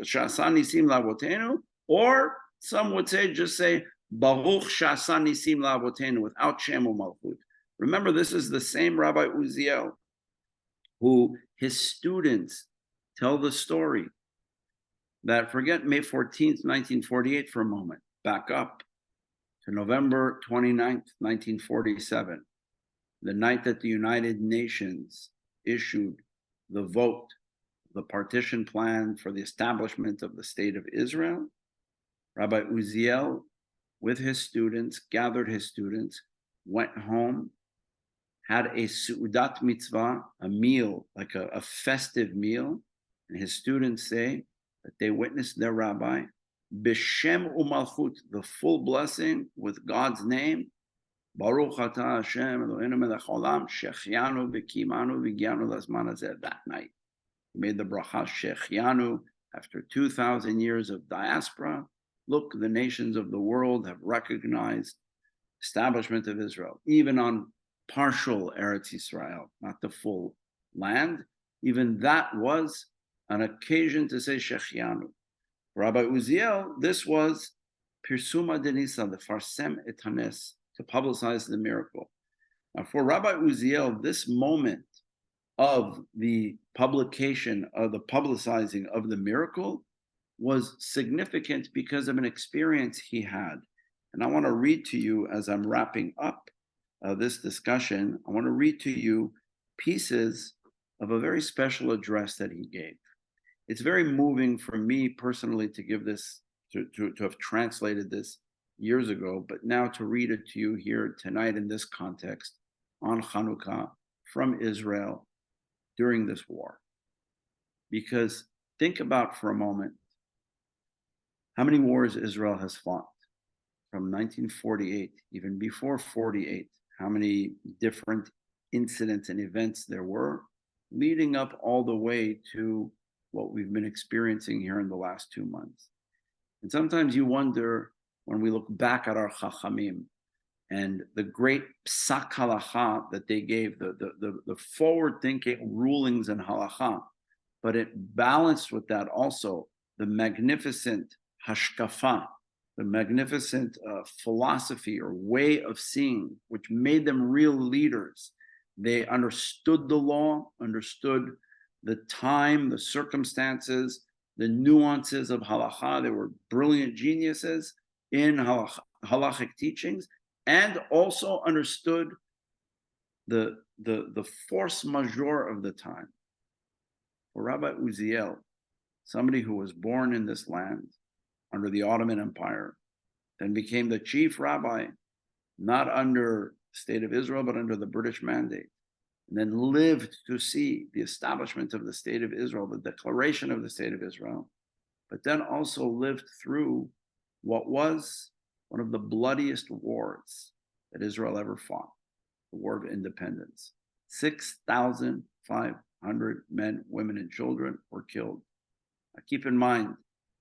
she'asa nisim la'avotenu, or some would just say Baruch she'asa nisim la'avotenu without Shem u'malchut. Remember, this is the same Rabbi Uziel who his students tell the story that, forget May 14th, 1948 for a moment, back up to November 29th, 1947, the night that the United Nations issued the vote, the partition plan for the establishment of the state of Israel. Rabbi Uziel, with his students, gathered his students, went home, had a su'udat mitzvah, a meal, like a festive meal, and his students say that they witnessed their rabbi, b'shem u'malchut, the full blessing with God's name, Baruch atah Hashem Eloheinu melech haolam shechianu v'kimanu v'gianu l'zman hazeh. That night, he made the bracha shechianu after 2,000 years of diaspora. Look, the nations of the world have recognized establishment of Israel, even on partial Eretz Yisrael, not the full land. Even that was an occasion to say shechianu. Rabbi Uziel, this was Pirsuma Denisa, the Farsem et Hanes, to publicize the miracle. Now, for Rabbi Uziel, this moment of the publication, of the publicizing of the miracle, was significant because of an experience he had. And I want to read to you, as I'm wrapping up this discussion, I want to read to you pieces of a very special address that he gave. It's very moving for me personally to give this, to have translated this years ago, but now to read it to you here tonight in this context on Hanukkah from Israel during this war. Because think about for a moment how many wars Israel has fought from 1948, even before 48, how many different incidents and events there were leading up all the way to what we've been experiencing here in the last 2 months. And sometimes you wonder, when we look back at our Chachamim and the great psak Halakha that they gave, the forward-thinking rulings in Halakha, but it balanced with that also the magnificent Hashkafa, the magnificent philosophy or way of seeing, which made them real leaders. They understood the law, understood the time, the circumstances, the nuances of Halakha. They were brilliant geniuses in halachic teachings, and also understood the force majeure of the time for Rabbi Uziel, somebody who was born in this land under the Ottoman Empire, then became the chief rabbi, not under the state of Israel, but under the British mandate, and then lived to see the establishment of the state of Israel, the declaration of the state of Israel, but then also lived through what was one of the bloodiest wars that Israel ever fought, the War of Independence. 6,500 men, women, and children were killed. Now, keep in mind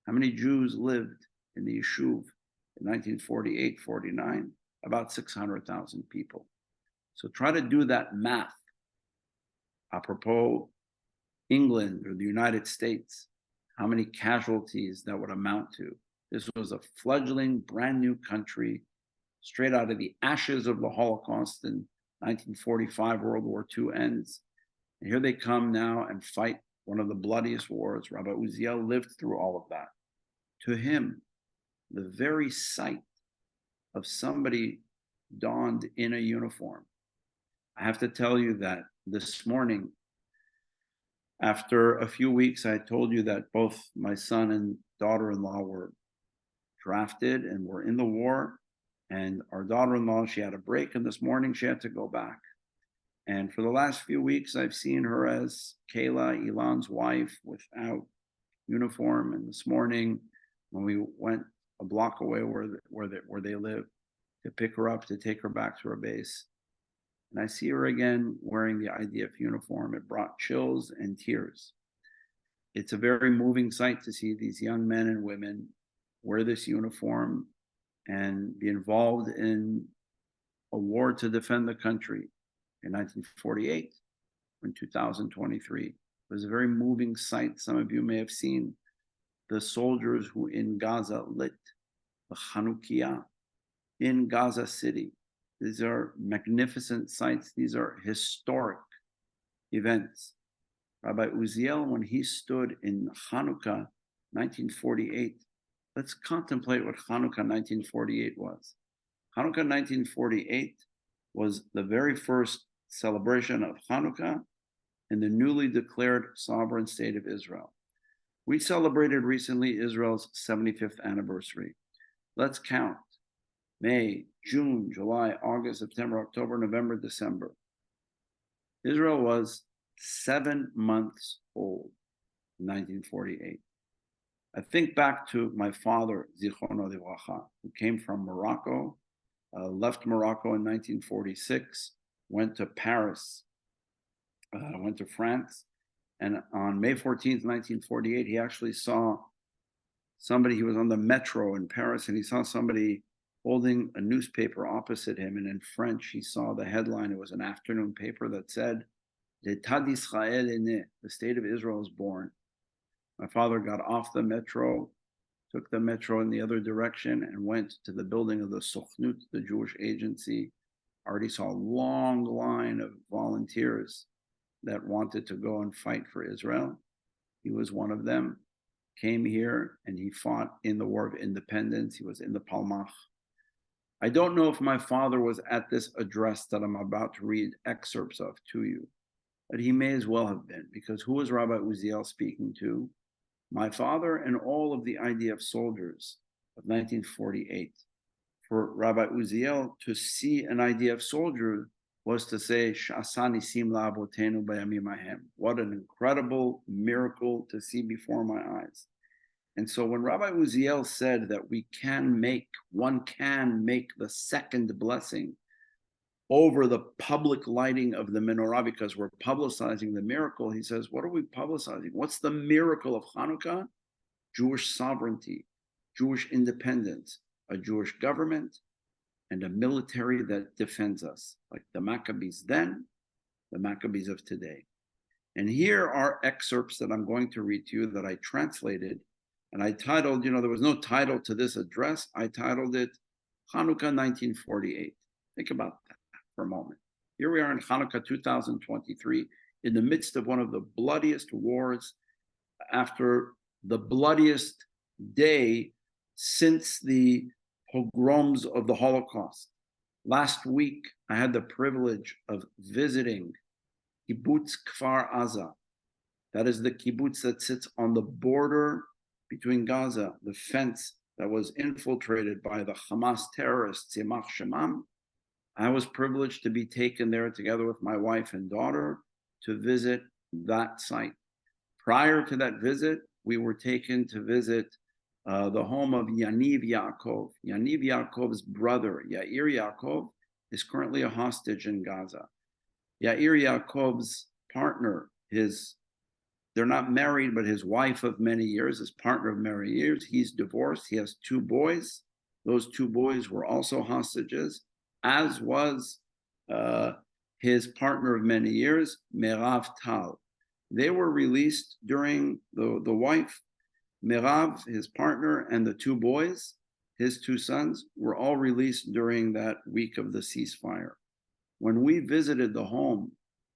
how many Jews lived in the Yishuv in 1948-49, about 600,000 people. So try to do that math. Apropos England or the United States, how many casualties that would amount to. This was a fledgling, brand new country, straight out of the ashes of the Holocaust in 1945, World War II ends. And here they come now and fight one of the bloodiest wars. Rabbi Uziel lived through all of that. To him, the very sight of somebody donned in a uniform. I have to tell you that this morning, after a few weeks, I told you that both my son and daughter-in-law were drafted and were in the war. And our daughter-in-law, she had a break, and this morning she had to go back. And for the last few weeks, I've seen her as Kayla, Elon's wife, without uniform. And this morning, when we went a block away where they live, to pick her up, to take her back to her base, and I see her again wearing the IDF uniform, it brought chills and tears. It's a very moving sight to see these young men and women wear this uniform and be involved in a war to defend the country in 1948 or in 2023. It was a very moving sight. Some of you may have seen the soldiers who in Gaza lit the Hanukka in Gaza City. These are magnificent sights. These are historic events. Rabbi Uziel, when he stood in Hanukka 1948, let's contemplate what Hanukka 1948 was. Hanukka 1948 was the very first celebration of Hanukka in the newly declared sovereign state of Israel. We celebrated recently Israel's 75th anniversary. Let's count. May, June, July, August, September, October, November, December. Israel was 7 months old in 1948. I think back to my father, Zichrono Livracha, who came from Morocco, left Morocco in 1946, went to Paris, went to France, and on May 14th, 1948, he actually saw somebody, he was on the metro in Paris, and he saw somebody holding a newspaper opposite him, and in French, he saw the headline. It was an afternoon paper that said, "L'État d'Israël est né," the state of Israel is born. My father got off the metro, took the metro in the other direction, and went to the building of the Sochnut, the Jewish agency. Already saw a long line of volunteers that wanted to go and fight for Israel. He was one of them, came here, and he fought in the War of Independence. He was in the Palmach. I don't know if my father was at this address that I'm about to read excerpts of to you, but he may as well have been, because who was Rabbi Uziel speaking to? My father and all of the IDF soldiers of 1948. For Rabbi Uziel to see an IDF soldier was to say, "Sh'asani sim la'avotenu b'yamim hahem." What an incredible miracle to see before my eyes. And so when Rabbi Uziel said that one can make the second blessing over the public lighting of the menorah because we're publicizing the miracle, he says, what are we publicizing? What's the miracle of Hanukkah? Jewish sovereignty, Jewish independence, a Jewish government, and a military that defends us, like the Maccabees then, the Maccabees of today. And here are excerpts that I'm going to read to you that I translated, and I titled, there was no title to this address. I titled it Hanukkah 1948. Think about that for a moment. Here we are in Hanukkah 2023, in the midst of one of the bloodiest wars, after the bloodiest day since the pogroms of the Holocaust. Last week, I had the privilege of visiting Kibbutz Kfar Aza. That is the kibbutz that sits on the border between Gaza, the fence that was infiltrated by the Hamas terrorists, Yamach Shemam. I was privileged to be taken there together with my wife and daughter to visit that site. Prior to that visit, we were taken to visit the home of Yaniv Yaakov. Yaniv Yaakov's brother, Yair Yaakov, is currently a hostage in Gaza. Yair Yaakov's partner, they're not married, but his wife of many years, his partner of many years, he's divorced. He has 2 boys. Those 2 boys were also hostages, as was his partner of many years, Merav Tal. They were released during the wife, Merav, his partner, and the 2 boys, his 2 sons, were all released during that week of the ceasefire. When we visited the home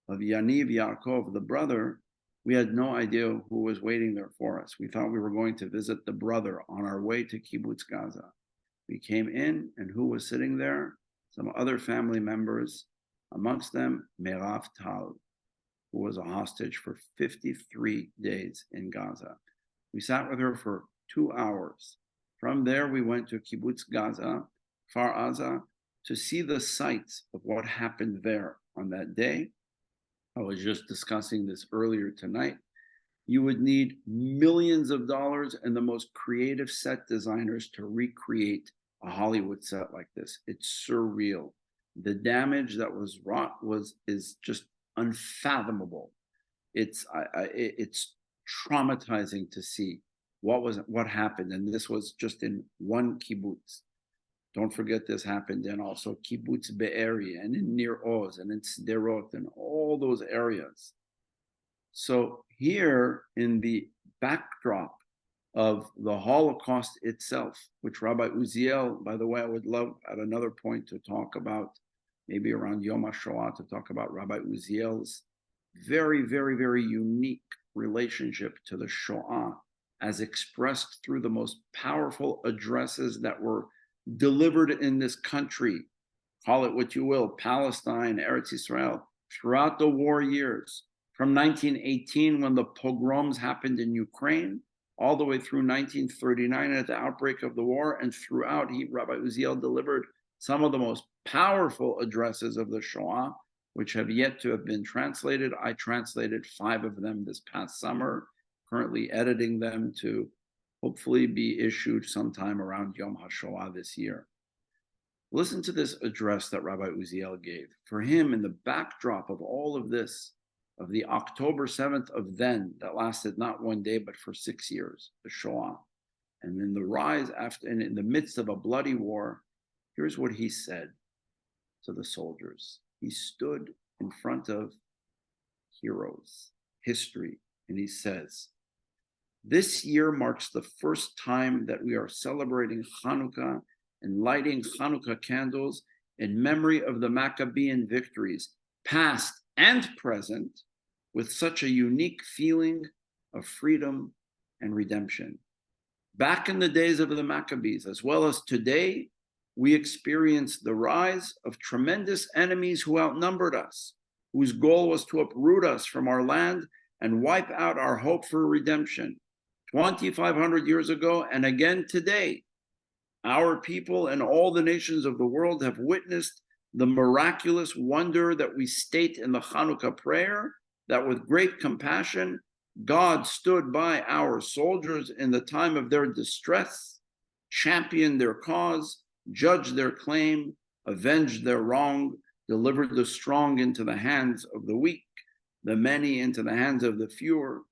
of Yaniv Yaakov, the brother, we had no idea who was waiting there for us. We thought we were going to visit the brother on our way to Kibbutz Gaza. We came in, and who was sitting there? Some other family members, amongst them, Merav Tal, who was a hostage for 53 days in Gaza. We sat with her for 2 hours. From there, we went to Kibbutz Gaza, Kfar Aza, to see the sites of what happened there on that day. I was just discussing this earlier tonight. You would need millions of dollars and the most creative set designers to recreate a Hollywood set like this. It's surreal. The damage that was wrought is just unfathomable. It's traumatizing to see what happened, and this was just in one kibbutz. Don't forget this happened in also Kibbutz Be'eri and in Nir Oz and in Sderot and all those areas. So here in the backdrop of the Holocaust itself, which Rabbi Uziel, by the way, I would love at another point to talk about, maybe around Yom HaShoah, to talk about Rabbi Uziel's very, very, very unique relationship to the Shoah as expressed through the most powerful addresses that were delivered in this country, call it what you will, Palestine, Eretz Israel, throughout the war years, from 1918 when the pogroms happened in Ukraine, all the way through 1939 at the outbreak of the war, and throughout, Rabbi Uziel delivered some of the most powerful addresses of the Shoah, which have yet to have been translated. I translated 5 of them this past summer, currently editing them to hopefully be issued sometime around Yom HaShoah this year. Listen to this address that Rabbi Uziel gave. For him, in the backdrop of all of this, of the October 7th of then, that lasted not 1 day, but for 6 years, the Shoah, and then the rise after, and in the midst of a bloody war, here's what he said to the soldiers. He stood in front of heroes, history, and he says, "This year marks the first time that we are celebrating Hanukka and lighting Hanukka candles in memory of the Maccabean victories, past and present, with such a unique feeling of freedom and redemption. Back in the days of the Maccabees, as well as today, we experienced the rise of tremendous enemies who outnumbered us, whose goal was to uproot us from our land and wipe out our hope for redemption. 2,500 years ago, and again today, our people and all the nations of the world have witnessed the miraculous wonder that we state in the Hanukka prayer, that with great compassion, God stood by our soldiers in the time of their distress, championed their cause, judged their claim, avenged their wrong, delivered the strong into the hands of the weak, the many into the hands of the few,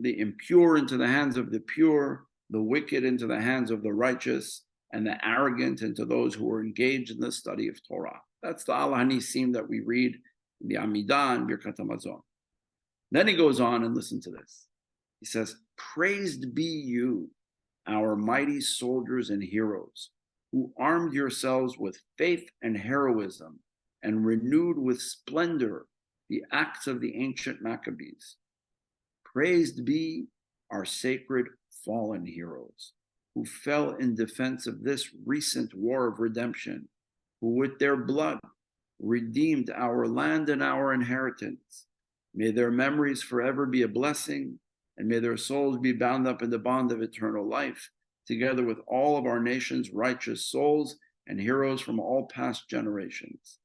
the impure into the hands of the pure, the wicked into the hands of the righteous, and the arrogant into those who were engaged in the study of Torah." That's the Al Hanisim that we read in the Amidah and Birkat HaMazon. Then he goes on, and listen to this. He says, "Praised be you, our mighty soldiers and heroes, who armed yourselves with faith and heroism and renewed with splendor the acts of the ancient Maccabees. Praised be our sacred fallen heroes, who fell in defense of this recent war of redemption, who with their blood redeemed our land and our inheritance. May their memories forever be a blessing, and may their souls be bound up in the bond of eternal life, together with all of our nation's righteous souls and heroes from all past generations.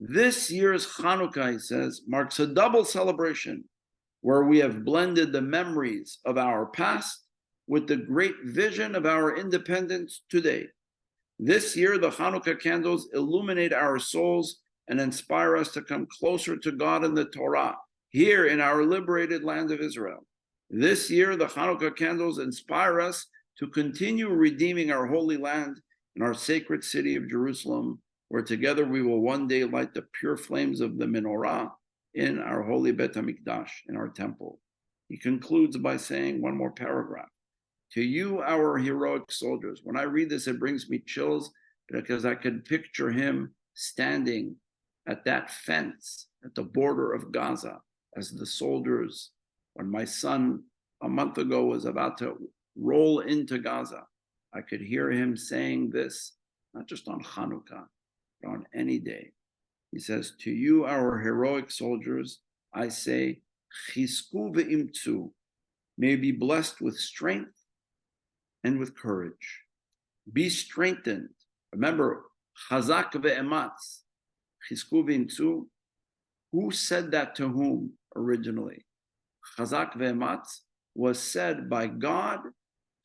This year's Hanukka, he says, marks a double celebration where we have blended the memories of our past with the great vision of our independence today. This year, the Hanukka candles illuminate our souls and inspire us to come closer to God and the Torah here in our liberated land of Israel. This year, the Hanukka candles inspire us to continue redeeming our holy land and our sacred city of Jerusalem, where together we will one day light the pure flames of the menorah in our holy Bet Midrash, in our temple. He concludes by saying one more paragraph. To you, our heroic soldiers. When I read this, it brings me chills because I can picture him standing at that fence at the border of Gaza as the soldiers, when my son a month ago was about to roll into Gaza, I could hear him saying this, not just on Hanukka, but on any day. He says, to you, our heroic soldiers, I say, Chisku ve'imtzu, may be blessed with strength and with courage. Be strengthened. Remember, Chazak ve'ematz, Chisku ve'imtzu. Who said that to whom originally? Chazak ve'ematz was said by God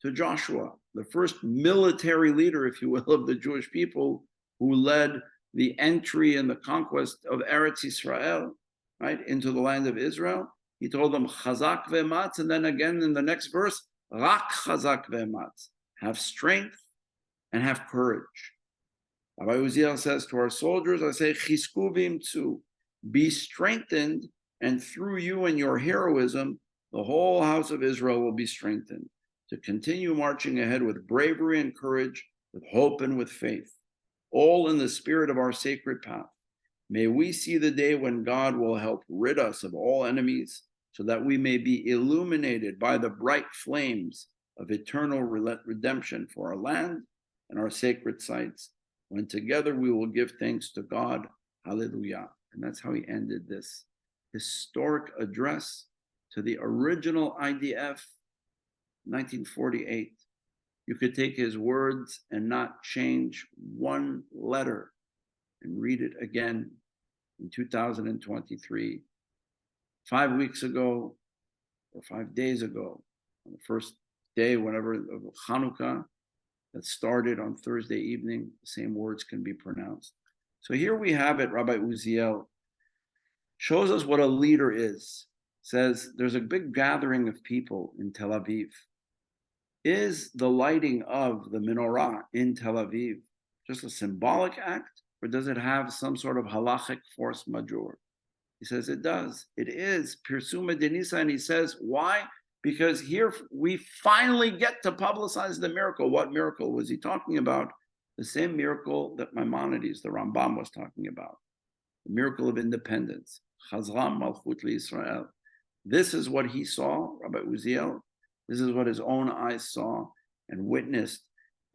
to Joshua, the first military leader, if you will, of the Jewish people, who led the entry and the conquest of Eretz Israel, right, into the land of Israel. He told them, Chazak ve'ematz, and then again in the next verse, Rak Chazak ve'ematz, have strength and have courage. Rabbi Uziel says to our soldiers, I say, Chisku v'imtzu, be strengthened, and through you and your heroism, the whole house of Israel will be strengthened to continue marching ahead with bravery and courage, with hope and with faith, all in the spirit of our sacred path. May we see the day when God will help rid us of all enemies, so that we may be illuminated by the bright flames of eternal redemption for our land and our sacred sites, when together we will give thanks to God. Hallelujah. And that's how he ended this historic address to the original IDF, 1948. You could take his words and not change one letter and read it again in 2023. 5 weeks ago, or 5 days ago, on the first day, whenever, of Hanukka, that started on Thursday evening, the same words can be pronounced. So here we have it. Rabbi Uziel shows us what a leader is. Says there's a big gathering of people in Tel Aviv. Is the lighting of the menorah in Tel Aviv just a symbolic act, or does it have some sort of halachic force majeure? He says it does. It is Pirsuma Denisa, and he says, why? Because here we finally get to publicize the miracle. What miracle was he talking about? The same miracle that Maimonides, the Rambam, was talking about. The miracle of independence. Chazram Malchut LiYisrael. This is what he saw, Rabbi Uziel. This is what his own eyes saw and witnessed.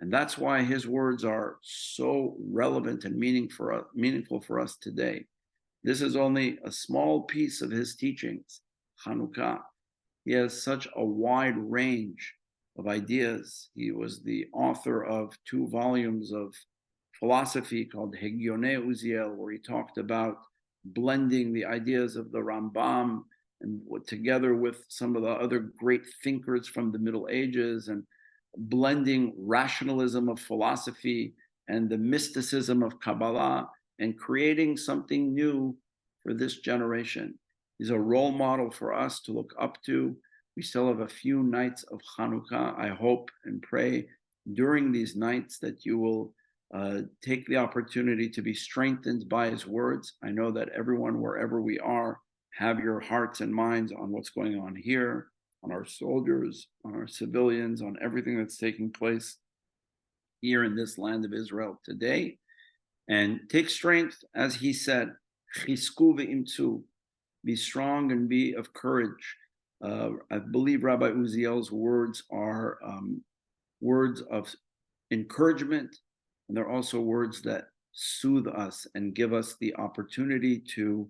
And that's why his words are so relevant and meaningful for us today. This is only a small piece of his teachings, Hanukka. He has such a wide range of ideas. He was the author of 2 volumes of philosophy called Hegyonei Uziel, where he talked about blending the ideas of the Rambam and together with some of the other great thinkers from the Middle Ages, and blending rationalism of philosophy and the mysticism of Kabbalah, and creating something new for this generation. He's a role model for us to look up to. We still have a few nights of Hanukka. I hope and pray during these nights that you will take the opportunity to be strengthened by his words. I know that everyone, wherever we are, have your hearts and minds on what's going on here, on our soldiers, on our civilians, on everything that's taking place here in this land of Israel today. And take strength, as he said, Chisku ve'imtzu, be strong and be of courage. I believe Rabbi Uziel's words are words of encouragement, and they're also words that soothe us and give us the opportunity to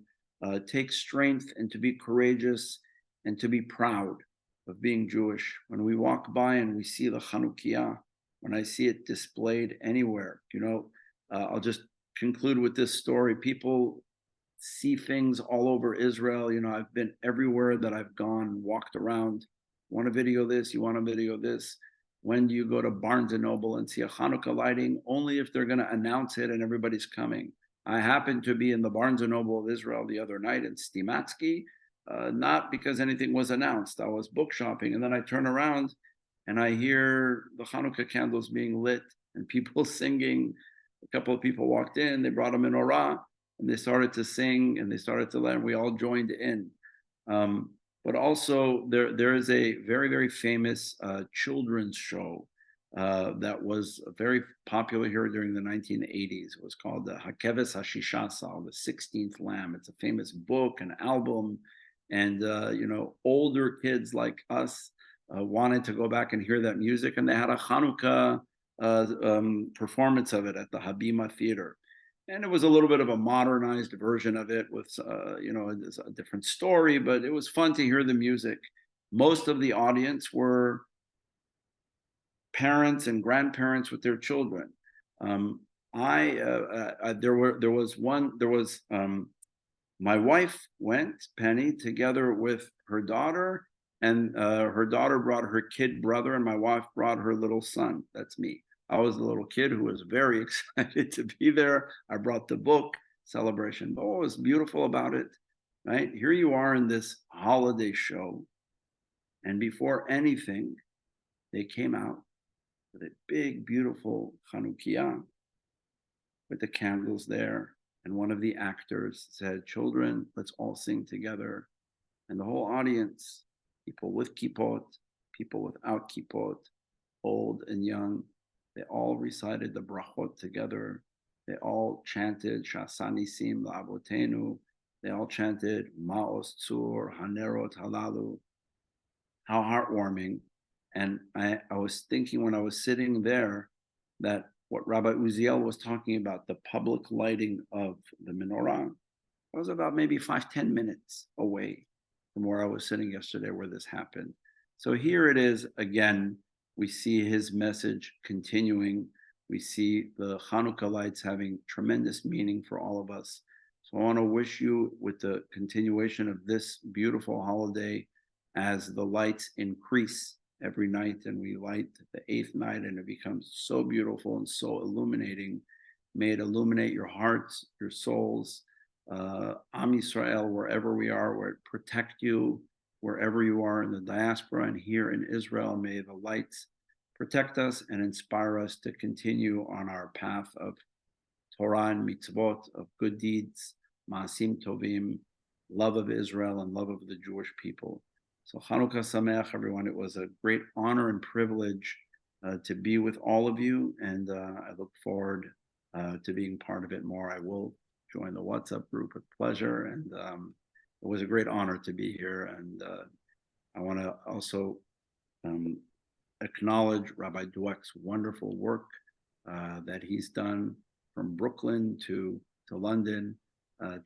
take strength and to be courageous and to be proud of being Jewish. When we walk by and we see the Hanukkiah, when I see it displayed anywhere, I'll just conclude with this story. People see things all over Israel. I've been everywhere that I've gone, walked around. Want to video this? You want to video this? When do you go to Barnes & Noble and see a Hanukkah lighting? Only if they're going to announce it and everybody's coming. I happened to be in the Barnes & Noble of Israel the other night in Stimatsky, not because anything was announced. I was book shopping, and then I turn around and I hear the Hanukkah candles being lit and people singing. A couple of people walked in, they brought a menorah, and they started to sing and they started to learn. We all joined in. But also there is a very, very famous children's show that was very popular here during the 1980s. It was called the Hakeves Hashishasal, the 16th Lamb. It's a famous book, an album. And, older kids like us wanted to go back and hear that music. And they had a Hanukkah performance of it at the Habima Theater. And it was a little bit of a modernized version of it with, a different story, but it was fun to hear the music. Most of the audience were parents and grandparents with their children. My wife went, Penny, together with her daughter, and her daughter brought her kid brother, and my wife brought her little son. That's me. I was the little kid who was very excited to be there. I brought the book, celebration. But what was beautiful about it, right? Here you are in this holiday show. And before anything, they came out with a big, beautiful Hanukkiah with the candles there. And one of the actors said, "Children, let's all sing together." And the whole audience, people with kippot, people without kippot, old and young, they all recited the brachot together. They all chanted Shasanisim La'avotenu. They all chanted Ma'os Tzur, Hanerot Halalu. How heartwarming. And I was thinking when I was sitting there that what Rabbi Uziel was talking about, the public lighting of the menorah, I was about maybe 5-10 minutes away from where I was sitting yesterday where this happened. So here it is again. We see his message continuing. We see the Hanukkah lights having tremendous meaning for all of us. So I want to wish you, with the continuation of this beautiful holiday, as the lights increase every night and we light the 8th night and it becomes so beautiful and so illuminating. May it illuminate your hearts, your souls, Am Yisrael, wherever we are, where it protect you, wherever you are in the diaspora and here in Israel. May the lights protect us and inspire us to continue on our path of Torah and mitzvot, of good deeds, ma'asim tovim, love of Israel and love of the Jewish people. So Hanukkah Sameach, everyone. It was a great honor and privilege to be with all of you, and I look forward to being part of it more. I will join the WhatsApp group with pleasure, and it was a great honor to be here. And I want to also acknowledge Rabbi Dweck's wonderful work that he's done from Brooklyn to London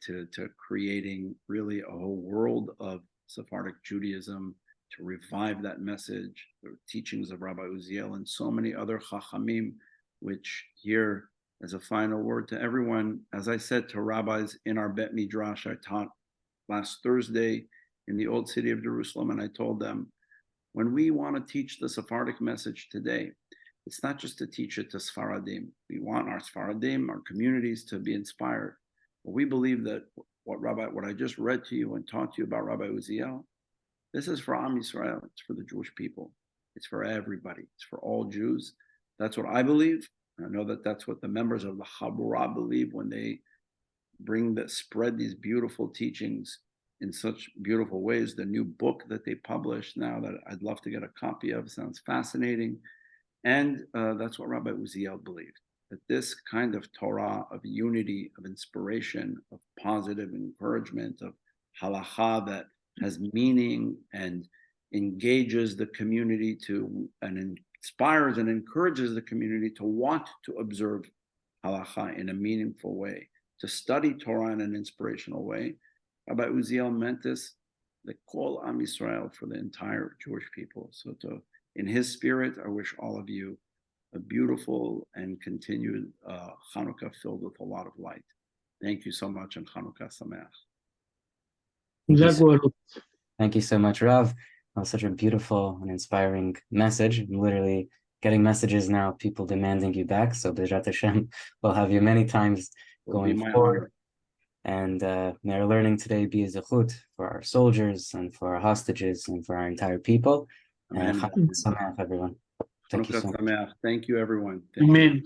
to creating really a whole world of Sephardic Judaism, to revive that message, the teachings of Rabbi Uziel and so many other Chachamim, which here, as a final word to everyone, as I said to rabbis in our Bet Midrash, I taught last Thursday in the old city of Jerusalem, and I told them, when we want to teach the Sephardic message today, it's not just to teach it to Sfaradim. We want our Sfaradim, our communities, to be inspired. But we believe that what I just read to you and taught you about Rabbi Uziel, this is for Am Yisrael. It's for the Jewish people. It's for everybody. It's for all Jews. That's what I believe. I know that that's what the members of the Chabura believe when they spread these beautiful teachings in such beautiful ways. The new book that they published now that I'd love to get a copy of sounds fascinating. And that's what Rabbi Uziel believed, that this kind of Torah, of unity, of inspiration, of positive encouragement, of Halakha that has meaning and engages the community and inspires and encourages the community to want to observe Halakha in a meaningful way, to study Torah in an inspirational way. Rabbi Uziel meant this, the Kol Am Yisrael, for the entire Jewish people. So in his spirit, I wish all of you a beautiful and continued Hanukka filled with a lot of light. Thank you so much, and Hanukka Sameach. Thank you so much, Rav. That was such a beautiful and inspiring message. I'm literally getting messages now, people demanding you back. So B'ezrat Hashem, we'll have you many times going forward. And may our learning today be a zechut for our soldiers and for our hostages and for our entire people. And Hanukka Sameach, everyone. Thank you so much. Thank you, everyone. Amen.